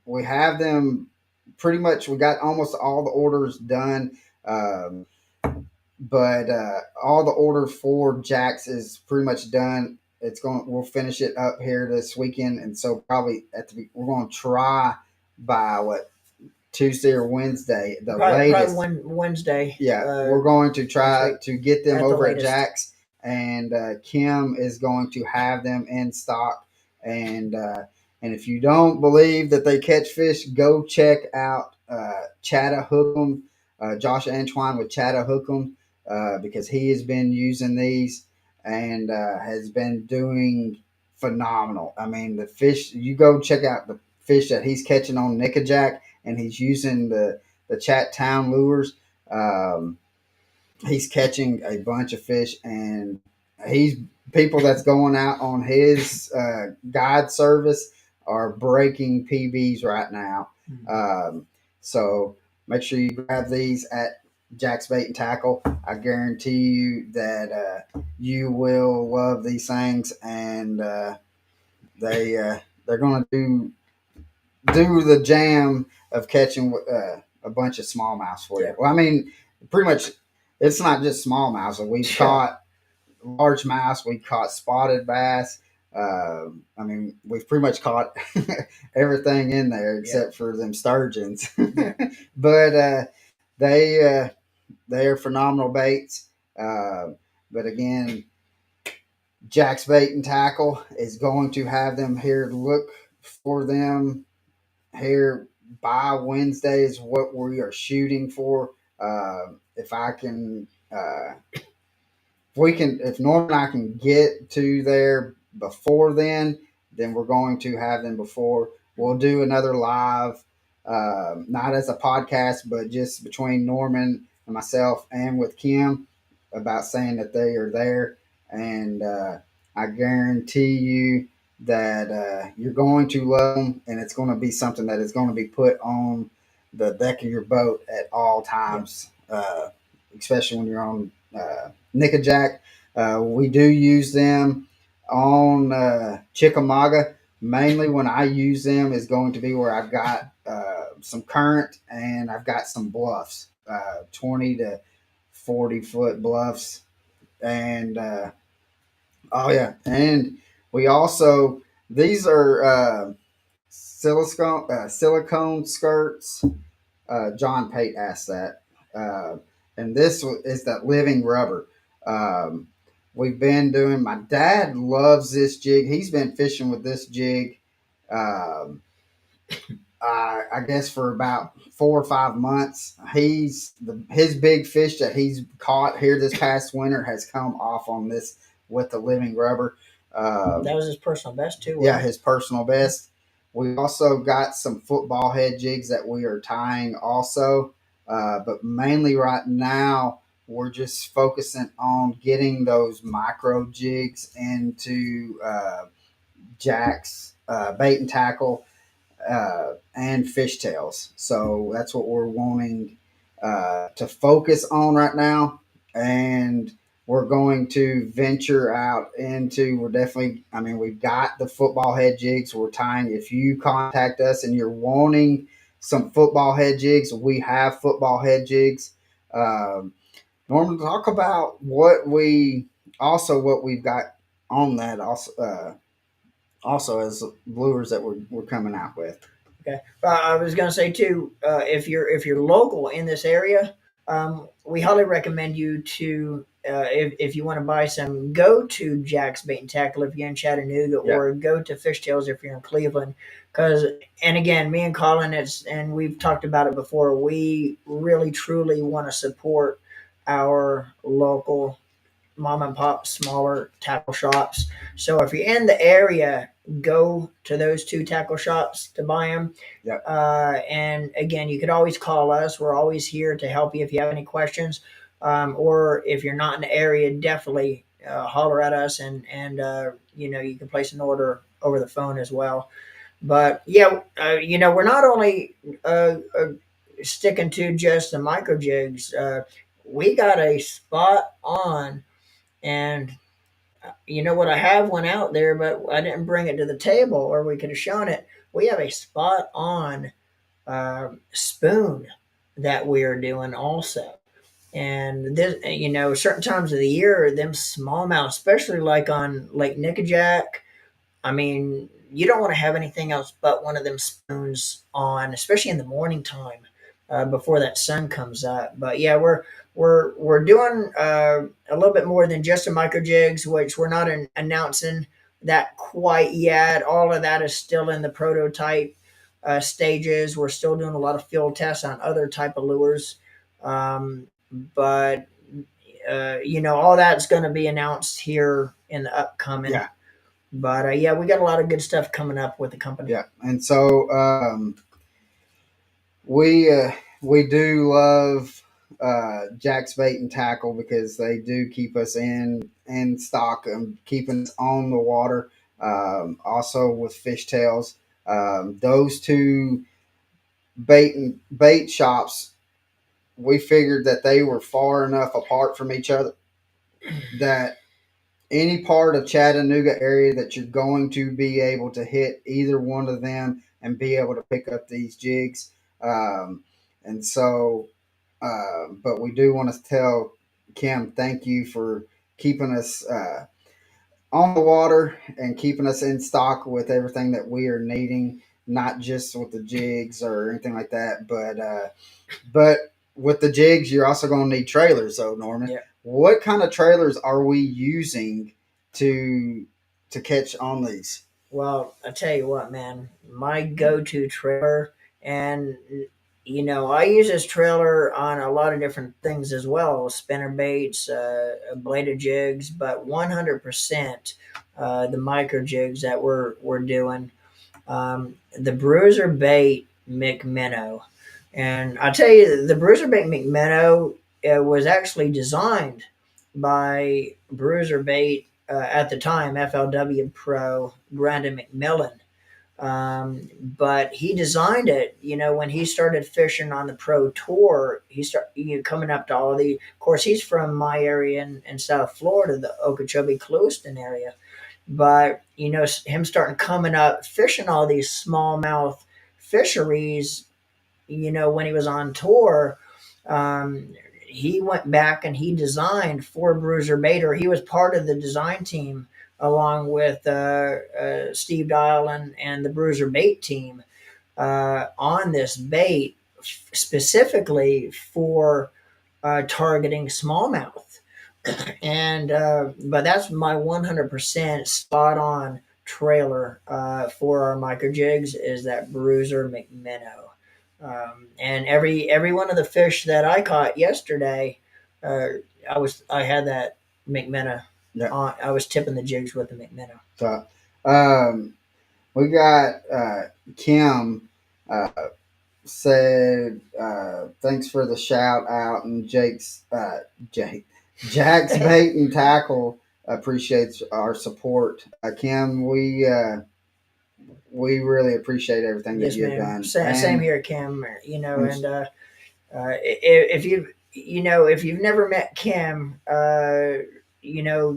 them pretty much. We got almost all the orders done, but all the orders for Jacks is pretty much done. We'll finish it up here this weekend, and so probably we're going to try by Tuesday or Wednesday, the latest. Probably Wednesday. Yeah, we're going to try to get them over at Jack's, and Kim is going to have them in stock. And if you don't believe that they catch fish, go check out Chattahookum, Josh Antoine with Chattahookum, because he has been using these and has been doing phenomenal. I mean, the fish, you go check out fish that he's catching on Nickajack, and he's using the Chat Town lures. Um, he's catching a bunch of fish, and he's people that's going out on his guide service are breaking PBs right now. So make sure you grab these at Jack's Bait and Tackle. I guarantee you that you will love these things, and they're going to do the jam of catching a bunch of smallmouths for you. Well, I mean, pretty much, it's not just smallmouths. We've caught largemouths, we've caught spotted bass. I mean, we've pretty much caught everything in there except for them sturgeons. But they are phenomenal baits. But again, Jack's Bait and Tackle is going to have them here. Look for them here by Wednesday is what we are shooting for. If I can, if Norm and I can get to there before then we're going to have them before. We'll do another live, not as a podcast, but just between Norman and myself and with Kim about saying that they are there. And I guarantee you that you're going to love them, and it's going to be something that is going to be put on the deck of your boat at all times, especially when you're on Nickajack. We do use them on Chickamauga. Mainly when I use them is going to be where I've got some current and I've got some bluffs, 20 to 40-foot bluffs. And oh yeah, and we also, these are silicone skirts. John Pate asked that. And this is that living rubber. We've been doing, my dad loves this jig. He's been fishing with this jig, I guess for about 4 or 5 months. His big fish that he's caught here this past winter has come off on this with the living rubber. That was his personal best too. Yeah, his personal best. We also got some football head jigs that we are tying also. But mainly right now, we're just focusing on getting those micro jigs into Jack's Bait and Tackle and fishtails. So that's what we're wanting to focus on right now. And we're going to venture out into, we've got the football head jigs we're tying. If you contact us and you're wanting some football head jigs, we have football head jigs. Norman, talk about what we've got on that also as lures that we're coming out with. Okay. I was going to say too, if you're local in this area, we highly recommend you to, if you want to buy some, go to Jack's Bait and Tackle if you're in Chattanooga, or go to Fishtails if you're in Cleveland. And again, me and Colin, and we've talked about it before, we really truly want to support our local mom and pop smaller tackle shops. So if you're in the area, go to those 2 tackle shops to buy them. Yep. And again, you could always call us. We're always here to help you if you have any questions. Or if you're not in the area, definitely holler at us, and you can place an order over the phone as well. But yeah, we're not only sticking to just the micro jigs. We got a spot on. And you know what? I have one out there, but I didn't bring it to the table, or we could have shown it. We have a spot on spoon that we are doing also. And this, certain times of the year, them smallmouth, especially like on Lake Nickajack, I mean, you don't want to have anything else but one of them spoons on, especially in the morning time before that sun comes up. But yeah, we're doing a little bit more than just a micro jigs, which we're not announcing that quite yet. All of that is still in the prototype stages. We're still doing a lot of field tests on other type of lures, but all that's going to be announced here in the upcoming. Yeah. But yeah, we got a lot of good stuff coming up with the company. Yeah, and so we we do love Jack's Bait and Tackle because they do keep us in stock and keeping us on the water. Also with fishtails, those two bait shops, we figured that they were far enough apart from each other that any part of Chattanooga area that you're going to be able to hit either one of them and be able to pick up these jigs. Um, and so, but we do want to tell Kim, thank you for keeping us on the water and keeping us in stock with everything that we are needing, not just with the jigs or anything like that, but with the jigs, you're also going to need trailers. So, Norman, Yeah. what kind of trailers are we using to catch on these? Well, I tell you what, man, my go-to trailer, and I use this trailer on a lot of different things as well, spinner baits, bladed jigs, but 100% the micro jigs that we're doing. The Bruiser Bait McMinnow. And I'll tell you, the Bruiser Bait McMinnow was actually designed by Bruiser Bait at the time, FLW Pro Brandon McMillan. But he designed it, when he started fishing on the pro tour. He started coming up to all the. Of course, he's from my area in South Florida, the Okeechobee Clewiston area. But him starting coming up fishing all these smallmouth fisheries, when he was on tour, he went back and he designed for Bruiser Baiter. He was part of the design team along with Steve Dial and the Bruiser Bait team on this bait specifically for targeting smallmouth. And but that's my 100% spot on trailer for our micro jigs is that Bruiser McMinnow. And every one of the fish that I caught yesterday, uh, I had that McMinnow. Yeah. On, I was tipping the jigs with the McMinnow. So, we got Kim said thanks for the shout out, and Jack's Bait and Tackle appreciates our support. Kim, we really appreciate everything that you've done. Same here, Kim. And if you've never met Kim,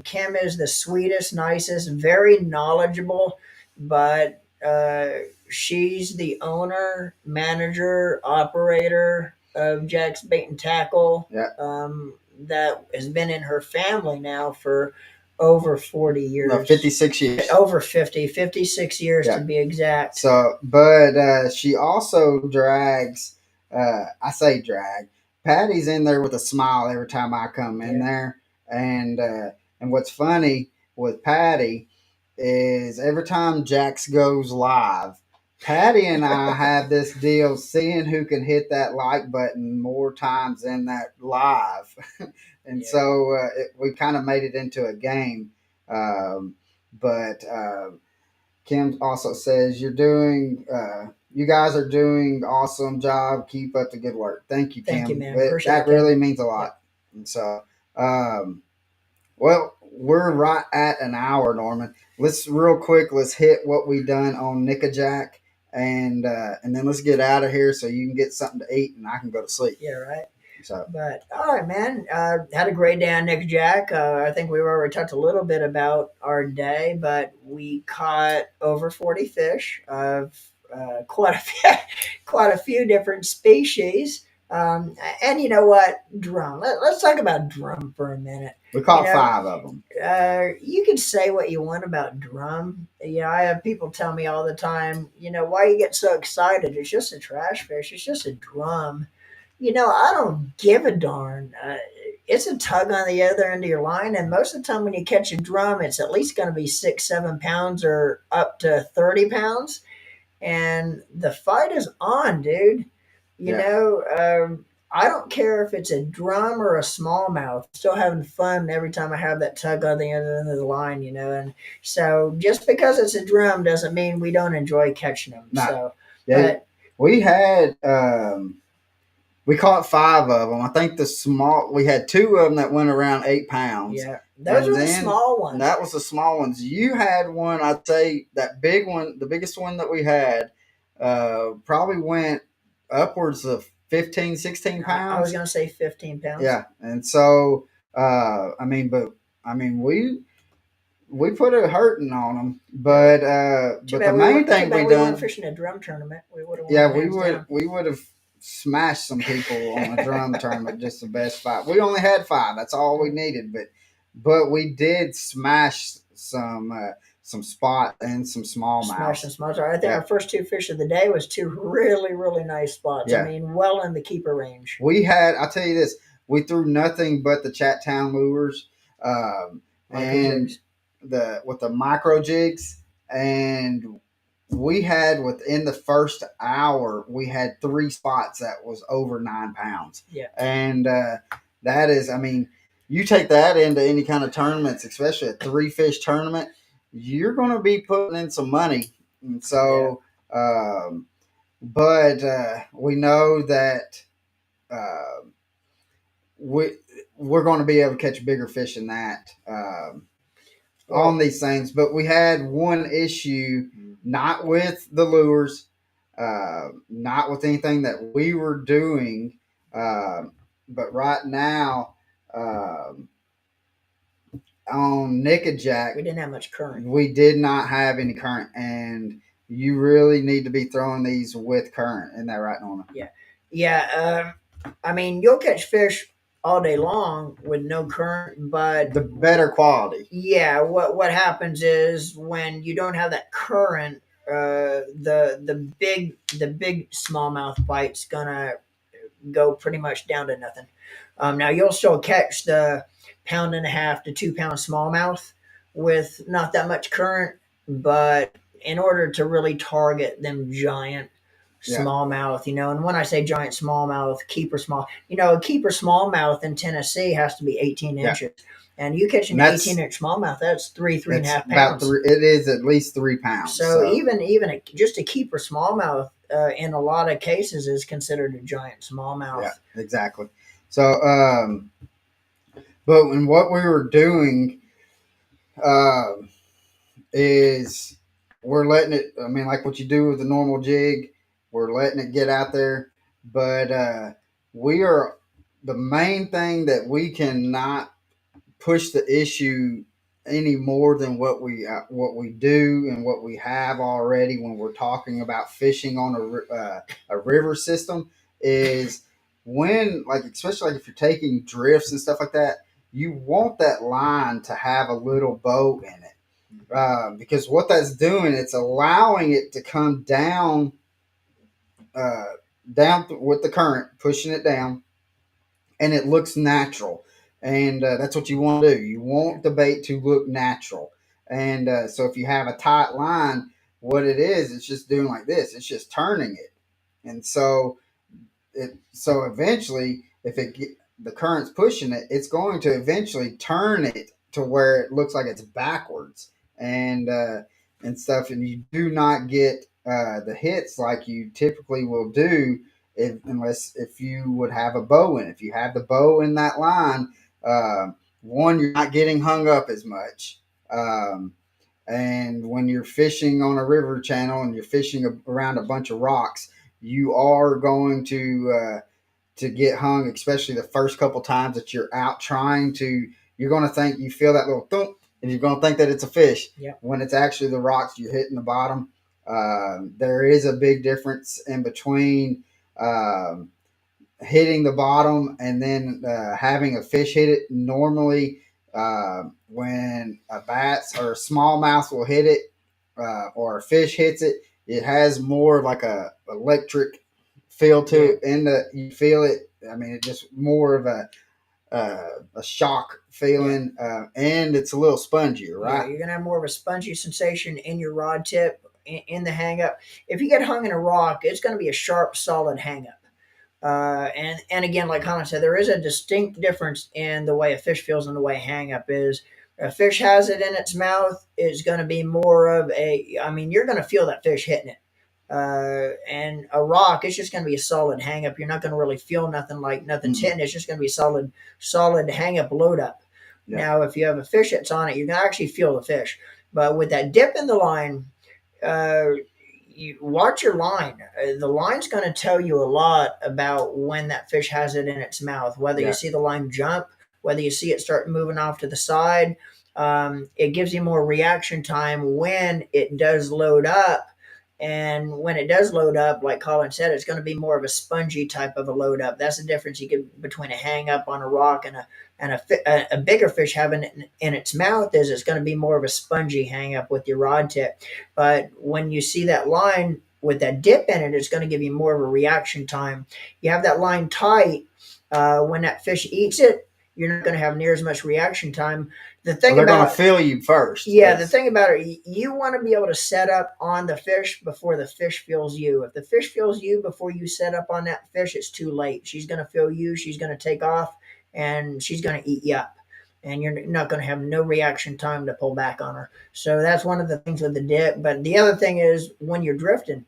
Kim is the sweetest, nicest, very knowledgeable, but she's the owner, manager, operator of Jack's Bait and Tackle. Yeah. That has been in her family now for over 40 years. No, 56 years. Over 56 years to be exact. So, but she also drags, I say drag, Patty's in there with a smile every time I come in there. And what's funny with Patty is every time Jax goes live, Patty and I have this deal seeing who can hit that like button more times than that live. And so we kind of made it into a game. But Kim also says you guys are doing awesome job. Keep up the good work. Thank you, Kim. Thank you, man. That really means a lot. Yeah. And so, well, we're right at an hour, Norman. Let's hit what we done on Nickajack, and then let's get out of here so you can get something to eat and I can go to sleep. Yeah, right. So, but all right, man. Had a great day on Nickajack. I think we already talked a little bit about our day, but we caught over 40 fish of quite a few different species. And you know what, drum. Let's talk about drum for a minute. We caught 5 of them. You can say what you want about drum. I have people tell me all the time, why you get so excited? It's just a trash fish. It's just a drum. I don't give a darn. It's a tug on the other end of your line, and most of the time when you catch a drum, it's at least going to be 6-7 pounds or up to 30 pounds, and the fight is on, dude. I don't care if it's a drum or a smallmouth. Still having fun every time I have that tug on the end of the line, And so just because it's a drum doesn't mean we don't enjoy catching them. Nah, So, yeah, but we had we caught 5 of them. I think we had 2 of them that went around 8 pounds. yeah, those are the small ones. That was the small ones. You had one, I'd say that big one, the biggest one that we had, probably went upwards of 15, 16 pounds. I was going to say 15 pounds. Yeah. And so, we put a hurting on them, but the main thing we done, weren't fishing a drum tournament. We would have. Yeah, we would have smashed some people on a drum tournament. Just the best 5. We only had 5. That's all we needed, but we did smash some spots and some smallmouth. Smash some spots. I think our first 2 fish of the day was 2 really, really nice spots. Yeah. I mean, well in the keeper range. I'll tell you this, we threw nothing but the Chattown lures, and with the micro jigs, and we had within the first hour, we had 3 spots that was over 9 pounds. Yeah. And that is, I mean, you take that into any kind of tournaments, especially a 3 fish tournament, you're going to be putting in some money. And so, but we know that we're going to be able to catch bigger fish than that. On these things, but we had one issue, not with the lures, not with anything that we were doing, but right now on Nickajack, we didn't have much current. We did not have any current, and you really need to be throwing these with current. Isn't that right, Norma? Yeah. I mean, you'll catch fish all day long with no current, but the better quality. Yeah, what happens is when you don't have that current, the big smallmouth bite's gonna go pretty much down to nothing. Now you'll still catch the 1.5 to 2 pound smallmouth with not that much current, but in order to really target them giant smallmouth, and when I say giant smallmouth, keeper small, a keeper smallmouth in Tennessee has to be 18 inches. And you catch an 18-inch smallmouth, that's 3.5 pounds. It is at least 3 pounds. So even just a keeper smallmouth, in a lot of cases, is considered a giant smallmouth. Yeah, exactly. So, but when what we were doing is we're letting it, I mean, like what you do with the normal jig, we're letting it get out there. But the main thing that we cannot push the issue any more than what we do and what we have already when we're talking about fishing on a river system is when, like, especially like if you're taking drifts and stuff like that, you want that line to have a little bow in it, because what that's doing, it's allowing it to come down with the current, pushing it down, and it looks natural. And that's what you want to do. You want the bait to look natural. And so if you have a tight line, what it is, it's just doing like this. It's just turning it. And so eventually, if the current's pushing it, it's going to eventually turn it to where it looks like it's backwards and stuff. And you do not get the hits like you typically will do unless you would have a bow in. If you have the bow in that line, one, you're not getting hung up as much. And when you're fishing on a river channel and you're fishing around a bunch of rocks, you are going to get hung, especially the first couple times that you're out trying to. You're going to think you feel that little thump, and you're going to think that it's a fish. Yep. When it's actually the rocks you're hitting the bottom. There is a big difference in between hitting the bottom and then having a fish hit it. Normally, when a bass or a smallmouth will hit it, or a fish hits it, it has more like a electric feel to it, and you feel it. I mean, it's just more of a shock feeling, and it's a little spongier, right? Yeah, you're gonna have more of a spongy sensation in your rod tip, in the hang up. If you get hung in a rock, it's gonna be a sharp, solid hang up. And again, like Colin said, there is a distinct difference in the way a fish feels and the way hang up is. A fish has it in its mouth is going to be more of a. I mean, you're going to feel that fish hitting it. And a rock, it's just going to be a solid hang up. You're not going to really feel nothing like nothing's hitting. It's just going to be solid hang up load up. Yeah. Now, if you have a fish that's on it, you're going to actually feel the fish. But with that dip in the line, you watch your line. The line's going to tell you a lot about when that fish has it in its mouth, whether you see the line jump, whether you see it start moving off to the side. It gives you more reaction time when it does load up. And when it does load up, like Colin said, it's going to be more of a spongy type of a load up. That's the difference you get between a hang up on a rock and a bigger fish having it in its mouth is it's going to be more of a spongy hang up with your rod tip. But when you see that line with that dip in it, it's going to give you more of a reaction time. You have that line tight, when that fish eats it, you're not going to have near as much reaction time. The thing they're going to feel you first. Yeah, the thing about it, you want to be able to set up on the fish before the fish feels you. If the fish feels you before you set up on that fish, it's too late. She's going to feel you. She's going to take off, and she's going to eat you up. And you're not going to have no reaction time to pull back on her. So that's one of the things with the dip. But the other thing is when you're drifting,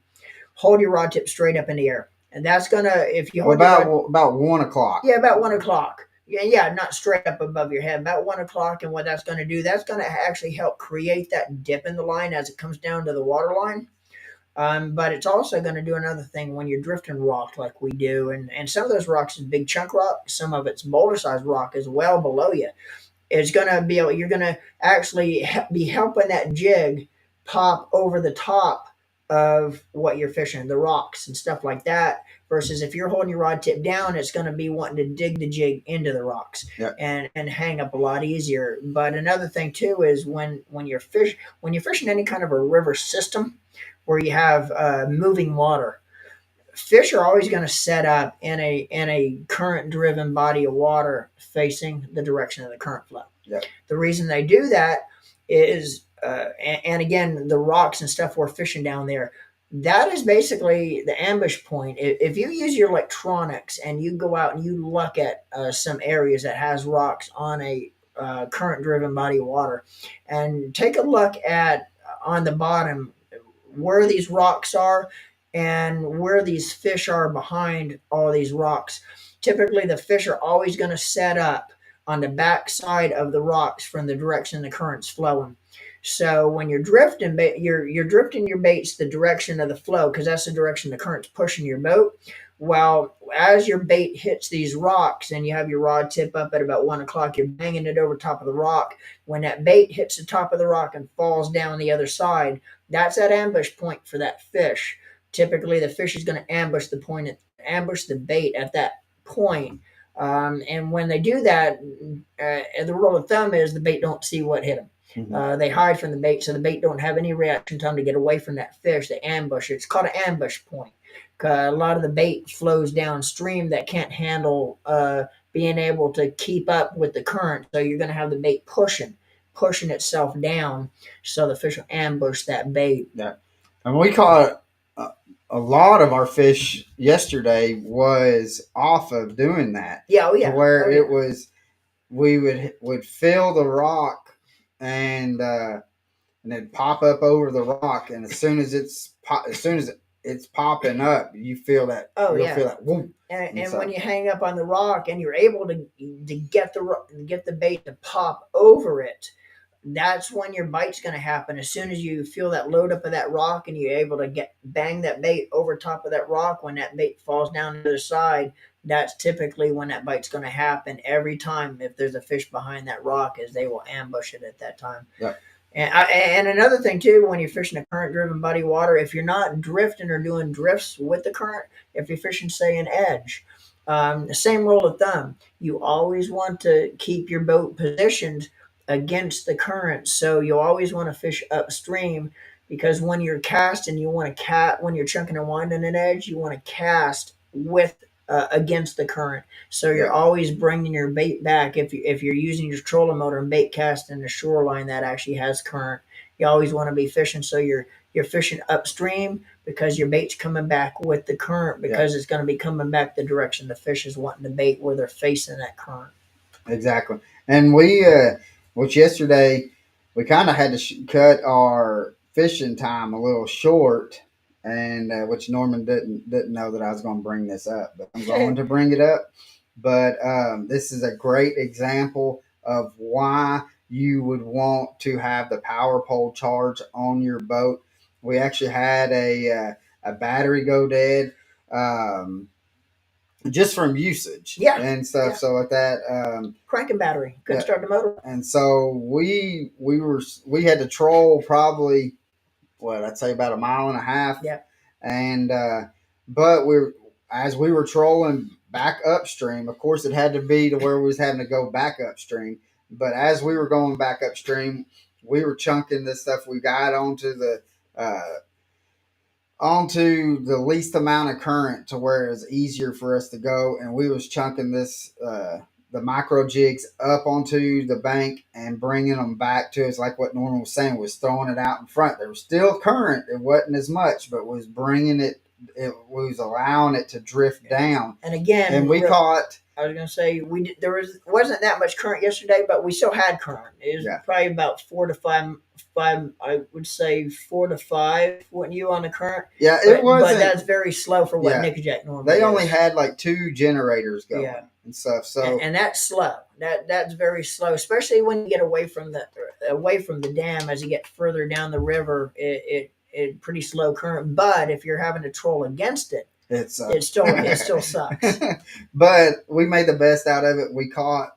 hold your rod tip straight up in the air. And that's going to, if you hold about 1 o'clock. Yeah, about 1 o'clock. Yeah, not straight up above your head, about 1 o'clock. And what that's going to do, that's going to actually help create that dip in the line as it comes down to the water line. But it's also going to do another thing when you're drifting rock like we do. And some of those rocks is big chunk rock. Some of it's boulder sized rock is well below you. It's going to be able, you're going to actually be helping that jig pop over the top of what you're fishing, the rocks and stuff like that. Versus if you're holding your rod tip down, it's going to be wanting to dig the jig into the rocks and hang up a lot easier. But another thing too is when you're fishing any kind of a river system where you have moving water, fish are always going to set up in a current driven body of water facing the direction of the current flow. Yep. The reason they do that is, and again, the rocks and stuff we're fishing down there, that is basically the ambush point. If you use your electronics and you go out and you look at some areas that has rocks on a current driven body of water and take a look at on the bottom where these rocks are and where these fish are behind all these rocks. Typically, the fish are always going to set up on the back side of the rocks from the direction the current's flowing. So when you're drifting, you're drifting your baits the direction of the flow because that's the direction the current's pushing your boat. Well, as your bait hits these rocks and you have your rod tip up at about 1 o'clock, you're banging it over top of the rock. When that bait hits the top of the rock and falls down the other side, that's that ambush point for that fish. Typically, the fish is going to ambush the bait at that point. And when they do that, the rule of thumb is the bait don't see what hit them. Mm-hmm. They hide from the bait, so the bait don't have any reaction time to get away from that fish. They ambush. It's called an ambush point. A lot of the bait flows downstream that can't handle being able to keep up with the current. So you're going to have the bait pushing itself down, so the fish will ambush that bait. Yeah, and we caught a lot of our fish yesterday was off of doing that. Yeah, where it was, we would feel the rock and then pop up over the rock, and as soon as it's popping up, you feel that. Feel that whoop. And when you hang up on the rock and you're able to get the bait to pop over it, that's when your bite's going to happen. As soon as you feel that load up of that rock and you're able to bang that bait over top of that rock, when that bait falls down to the other side, that's typically when that bite's going to happen every time. If there's a fish behind that rock, is they will ambush it at that time. Yeah. And another thing too, when you're fishing a current-driven body of water, if you're not drifting or doing drifts with the current, if you're fishing, say, an edge, the same rule of thumb, you always want to keep your boat positioned against the current. So you always want to fish upstream, because when you're casting, you want to when you're chunking and winding an edge, you want to cast with against the current. So you're always bringing your bait back. If you're using your trolling motor and bait cast in the shoreline that actually has current, you always want to be fishing so you're you're fishing upstream because your bait's coming back with the current because it's going to be coming back the direction the fish is wanting to bait where they're facing that current. Exactly. And which yesterday, we kind of had to cut our fishing time a little short, and which Norman didn't know that I was going to bring this up, but I'm going to bring it up. But this is a great example of why you would want to have the power pole charge on your boat. We actually had a battery go dead. Just from usage and stuff. So like that, cranking battery couldn't start the motor. And so we had to troll probably I'd say about a mile and a half. And but as we were trolling back upstream, of course it had to be to where we was having to go back upstream. But as we were going back upstream, we were chunking this stuff we got onto the least amount of current to where it was easier for us to go, and we was chunking the micro jigs up onto the bank and bringing them back to us, like what Norman was saying, was throwing it out in front. There was still current, it wasn't as much, but was bringing it was allowing it to drift down. And again, and we caught, I was going to say there wasn't that much current yesterday, but we still had current. It was probably about 4 to 5. I would say 4 to 5. Wouldn't you on the current? Yeah, it was. But that's very slow for what Nickajack normally. They only had like 2 generators going and stuff. So and that's slow. That's very slow, especially when you get away from the dam. As you get further down the river, it pretty slow current. But if you're having to troll against it, it still sucks. But we made the best out of it. We caught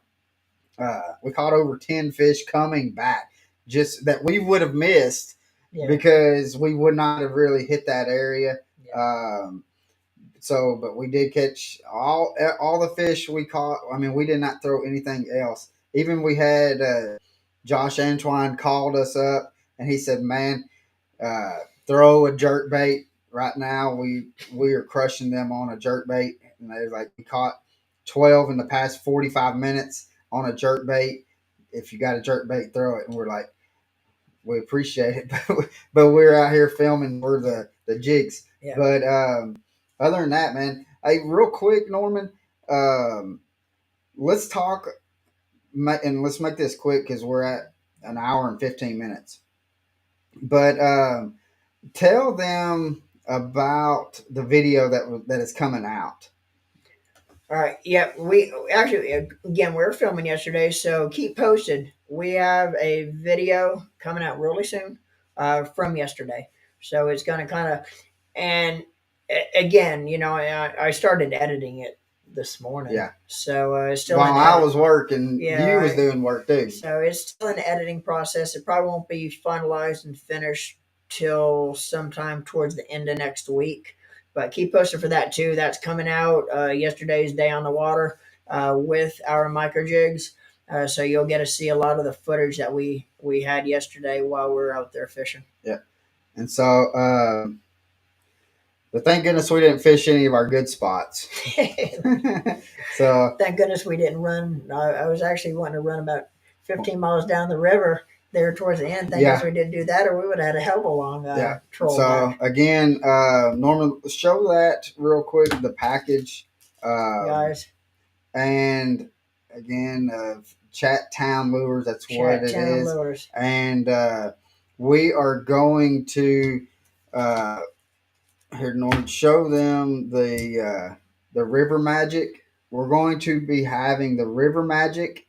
over 10 fish coming back, just that we would have missed because we would not have really hit that area. But we did catch all the fish we caught. I mean, we did not throw anything else. Even we had Josh Antoine called us up and he said, "Man, throw a jerk bait right now. We are crushing them on a jerk bait." And they like, "We caught 12 in the past 45 minutes on a jerk bait. If you got a jerk bait, throw it." And we're like, "We appreciate it," but we're out here filming for the jigs. But other than that, man, hey, real quick, Norman, let's talk, and let's make this quick because we're at an hour and 15 minutes. But tell them about the video that is coming out. All right. Yeah, we actually, again, we were filming yesterday, so keep posted. We have a video coming out really soon from yesterday. So it's going to kind of, and again, I started editing it this morning. Yeah. So it's still while I was working, you was doing work too. So it's still an editing process. It probably won't be finalized and finished till sometime towards the end of next week. But keep posted for that too. That's coming out yesterday's day on the water with our micro jigs. So you'll get to see a lot of the footage that we had yesterday while we were out there fishing. Yeah. And so, but thank goodness we didn't fish any of our good spots. So thank goodness we didn't run. I was actually wanting to run about 15 miles down the river there towards the end. Thank goodness we didn't do that, or we would have had a hell of a long troll. So back. Again, Norman, show that real quick, the package, guys, and again, Chat Town Lures. That's what it is. Lures. And we are going to here, Norman, show them the River Magic. We're going to be having the River Magic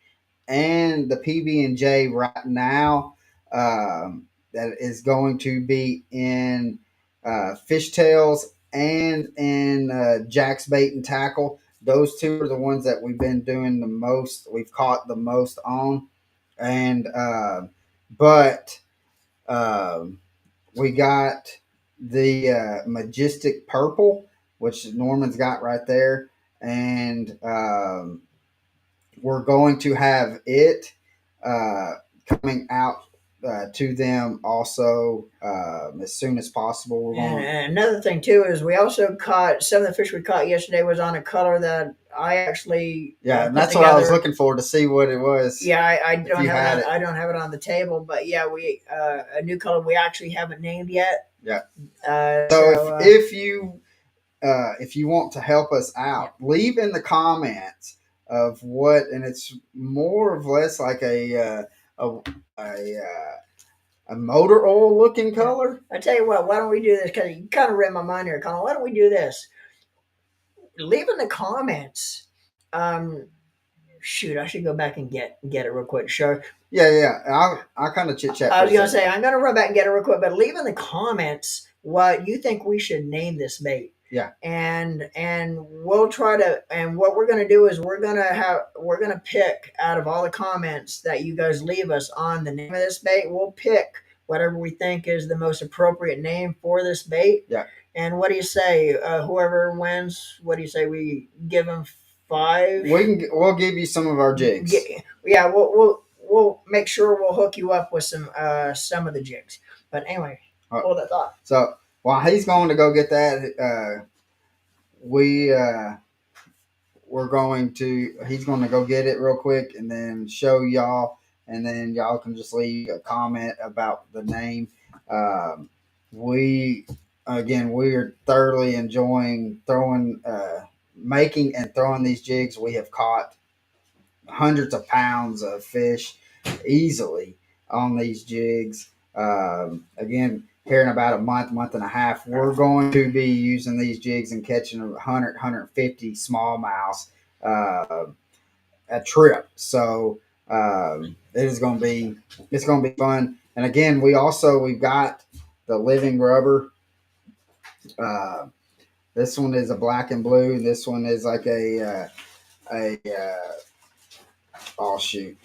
and the PB&J right now. That is going to be in Fishtails and in Jack's Bait and Tackle. Those two are the ones that we've been doing the most. We've caught the most on, and we got the Majestic Purple, which Norman's got right there, and we're going to have it coming out to them also as soon as possible. We're going. And another thing too is we also caught some of the fish we caught yesterday was on a color that I actually and that's what I was looking for to see what it was. Yeah, I don't have it. I don't have it on the table, but yeah, we a new color we actually haven't named yet. Yeah. So if you want to help us out, leave in the comments of what, and it's more or less like a motor oil looking color. I tell you what, why don't we do this? Because you kind of read my mind here, Colin. Why don't we do this? Leave in the comments. Shoot, I should go back and get it real quick. Sure. Yeah. I'll kind of chit chat. I was gonna say I'm gonna run back and get it real quick, but leave in the comments what you think we should name this bait. Yeah. And we'll try to. And what we're gonna do is we're gonna pick out of all the comments that you guys leave us on the name of this bait. We'll pick whatever we think is the most appropriate name for this bait. Yeah. And what do you say? Whoever wins, what do you say? We give them 5. We'll give you some of our jigs. Yeah. We'll make sure we'll hook you up with some of the jigs. But anyway, hold that thought. So while he's going to go get that, he's going to go get it real quick and then show y'all, and then y'all can just leave a comment about the name. We are thoroughly enjoying making and throwing these jigs. We have caught hundreds of pounds of fish easily on these jigs. Again, here in about a month and a half, we're going to be using these jigs and catching 150 smallmouth a trip. So it's going to be fun. And again, we've got the living rubber. This one is a black and blue. This one is like oh shoot.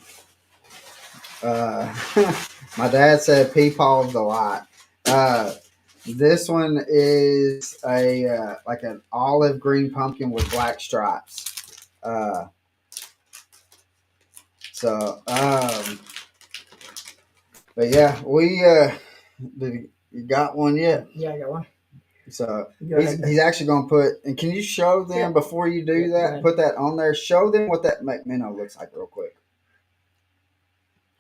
My dad said peepaw's a lot. This one is like an olive green pumpkin with black stripes. But yeah, you got one yet? Yeah, I got one. So he's actually going to put, and can you show them before you do that? Put that on there. Show them what that minnow looks like real quick.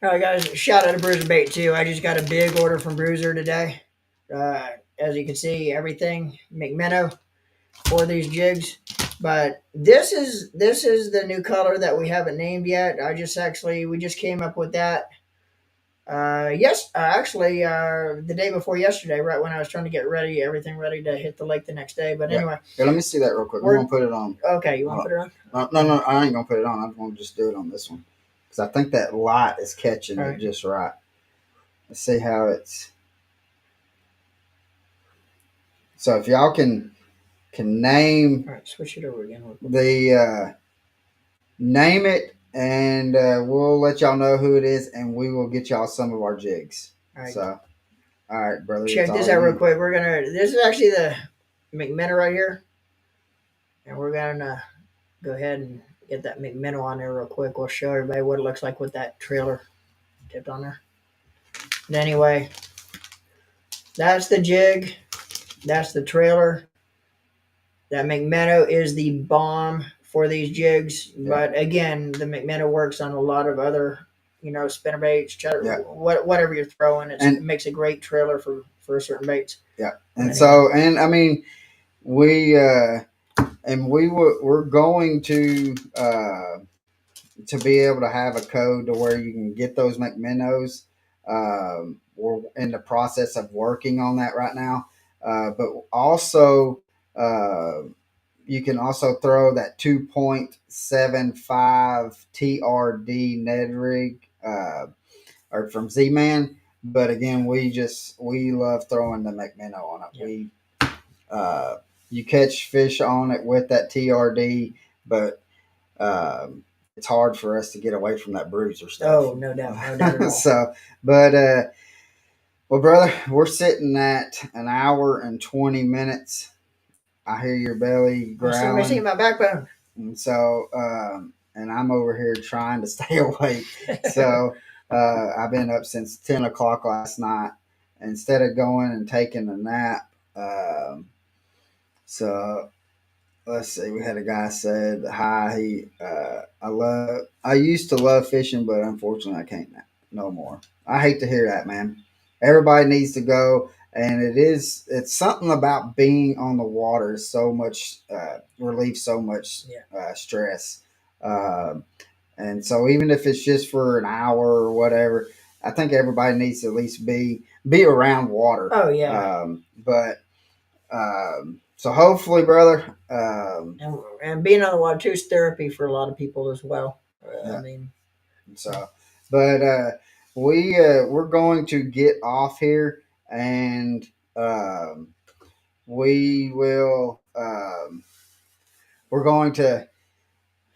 All right, guys. Shout out to Bruiser Bait too. I just got a big order from Bruiser today. As you can see, everything McMinnow for these jigs. But this is the new color that we haven't named yet. We just came up with that. The day before yesterday, right when I was trying to get everything ready to hit the lake the next day. But anyway. Yeah, let me see that real quick. We're going to put it on. Okay, you want to put it on? No, I ain't going to put it on. I'm going to just do it on this one. Because I think that light is catching it just right. Let's see how it's. So if y'all can name. All right, switch it over again. Name it. And we'll let y'all know who it is, and we will get y'all some of our jigs. All right. So, all right, brother. Check this out real quick. This is actually the McMinnow right here. And we're going to go ahead and get that McMinnow on there real quick. We'll show everybody what it looks like with that trailer tipped on there. But anyway, that's the jig. That's the trailer. That McMinnow is the bomb for these jigs. Yeah. But again, the McMinnow works on a lot of other, spinnerbaits, whatever you're throwing. It makes a great trailer for certain baits. Yeah. And I mean, we're going to be able to have a code to where you can get those McMinnows. We're in the process of working on that right now. But also, you can also throw that 2.75 TRD Ned rig or from Z-Man. But again, we love throwing the McMinnow on it. Yeah. You catch fish on it with that TRD, but it's hard for us to get away from that bruiser stuff. Oh, no doubt. At all. So, but well, brother, we're sitting at an hour and 20 minutes. I hear your belly growling. I see my backbone. And so, and I'm over here trying to stay awake. So, I've been up since 10 o'clock last night instead of going and taking a nap. So let's see. We had a guy said hi. I used to love fishing, but unfortunately, I can't no more. I hate to hear that, man. Everybody needs to go, and it's something about being on the water. So much relief, so much stress. Uh, and so even if it's just for an hour or whatever, I think everybody needs to at least be around water. Oh yeah. But so hopefully, brother. And being on the water too is therapy for a lot of people as well. Yeah. I mean, So, but we're going to get off here, and we will. We're going to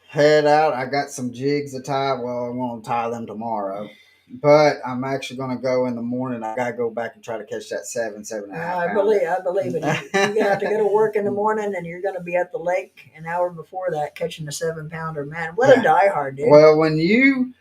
head out. I got some jigs to tie. Well, I'm going to tie them tomorrow. But I'm actually going to go in the morning. I got to go back and try to catch that seven and a half. I believe it. You're gonna have to go to work in the morning, and you're gonna be at the lake an hour before that catching a 7-pounder. Man, what a diehard, dude! Well, when you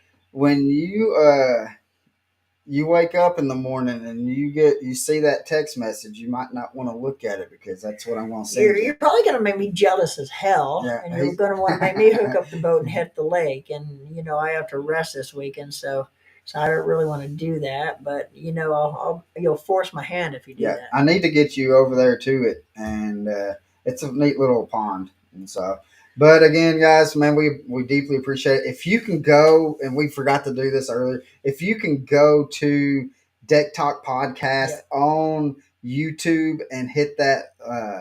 wake up in the morning and you see that text message, you might not want to look at it because that's what I'm going to send you. You're probably going to make me jealous as hell, and you're going to want to make me hook up the boat and hit the lake. And I have to rest this weekend, so I don't really want to do that. But you'll force my hand if you do that. I need to get you over there to it, and it's a neat little pond, and so. But again, guys, man, we deeply appreciate it. If you can go, and we forgot to do this earlier, if you can go to Deck Talk Podcast on YouTube and hit that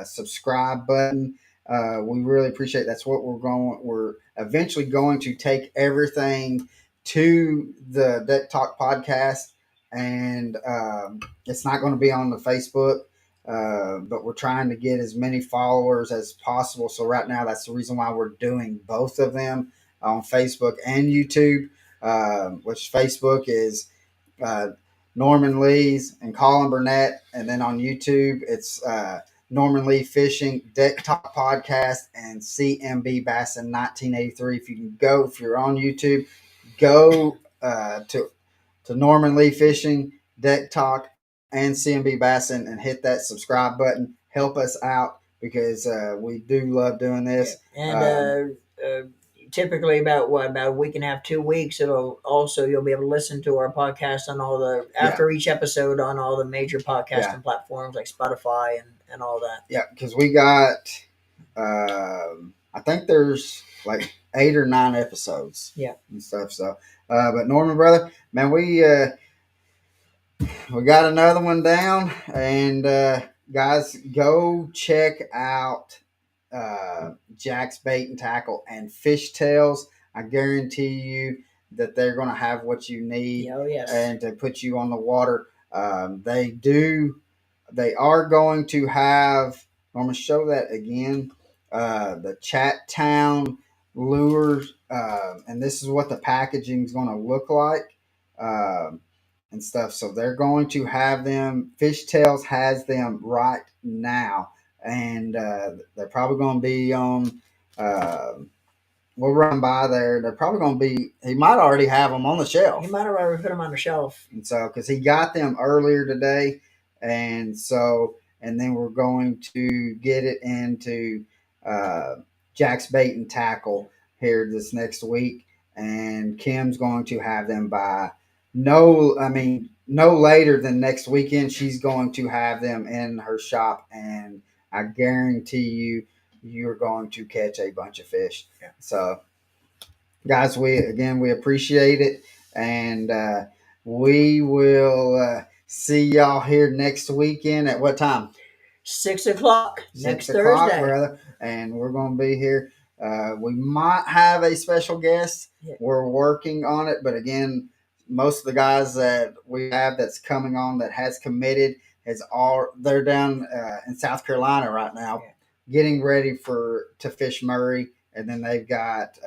subscribe button, we really appreciate it. That's what we're going. We're eventually going to take everything to the Deck Talk Podcast, and it's not going to be on the Facebook. But we're trying to get as many followers as possible. So right now, that's the reason why we're doing both of them on Facebook and YouTube. Which Facebook is Norman Lee's and Colin Burnett, and then on YouTube it's Norman Lee Fishing, Deck Talk Podcast, and CMB Bass in 1983. If you're on YouTube, go to Norman Lee Fishing, Deck Talk, and CMB Bassin and hit that subscribe button. Help us out because we do love doing this. And typically about a week and a half, 2 weeks, you'll be able to listen to our podcast on all the after each episode on all the major podcasting platforms like Spotify and all that. Yeah, because we got I think there's like 8 or 9 episodes. Yeah, and stuff. So, but Norman, brother, man, we got another one down, and guys, go check out Jack's Bait and Tackle and Fish Tails. I guarantee you that they're going to have what you need and to put you on the water. They are going to have, I'm going to show that again, the Chat Town lures, and this is what the packaging is going to look like. And stuff. So they're going to have them. Fishtails has them right now, and they're probably going to be on. We'll run by there. They're probably going to be. He might already have them on the shelf. He might have already put them on the shelf. And so, because he got them earlier today, and then we're going to get it into Jack's Bait and Tackle here this next week, and Kim's going to have them by no later than next weekend. She's going to have them in her shop, and I guarantee you're going to catch a bunch of fish. Yeah. So, guys, we appreciate it, and we will see y'all here next weekend at what time? 6 o'clock next Thursday, brother. And we're going to be here. We might have a special guest. Yeah. We're working on it, but again, most of the guys that we have that's coming on that has committed they're down in South Carolina right now, getting ready to fish Murray, and then they've got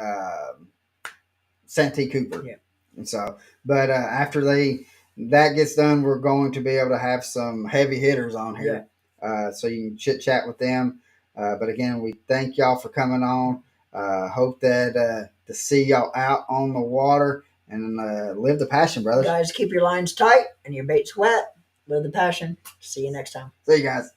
Santee Cooper. Yeah. And so, but after that gets done, we're going to be able to have some heavy hitters on here. Yeah. So you can chit chat with them. But again, we thank y'all for coming on. Hope that to see y'all out on the water, and live the passion, brothers. Guys, keep your lines tight and your baits wet. Live the passion. See you next time. See you guys.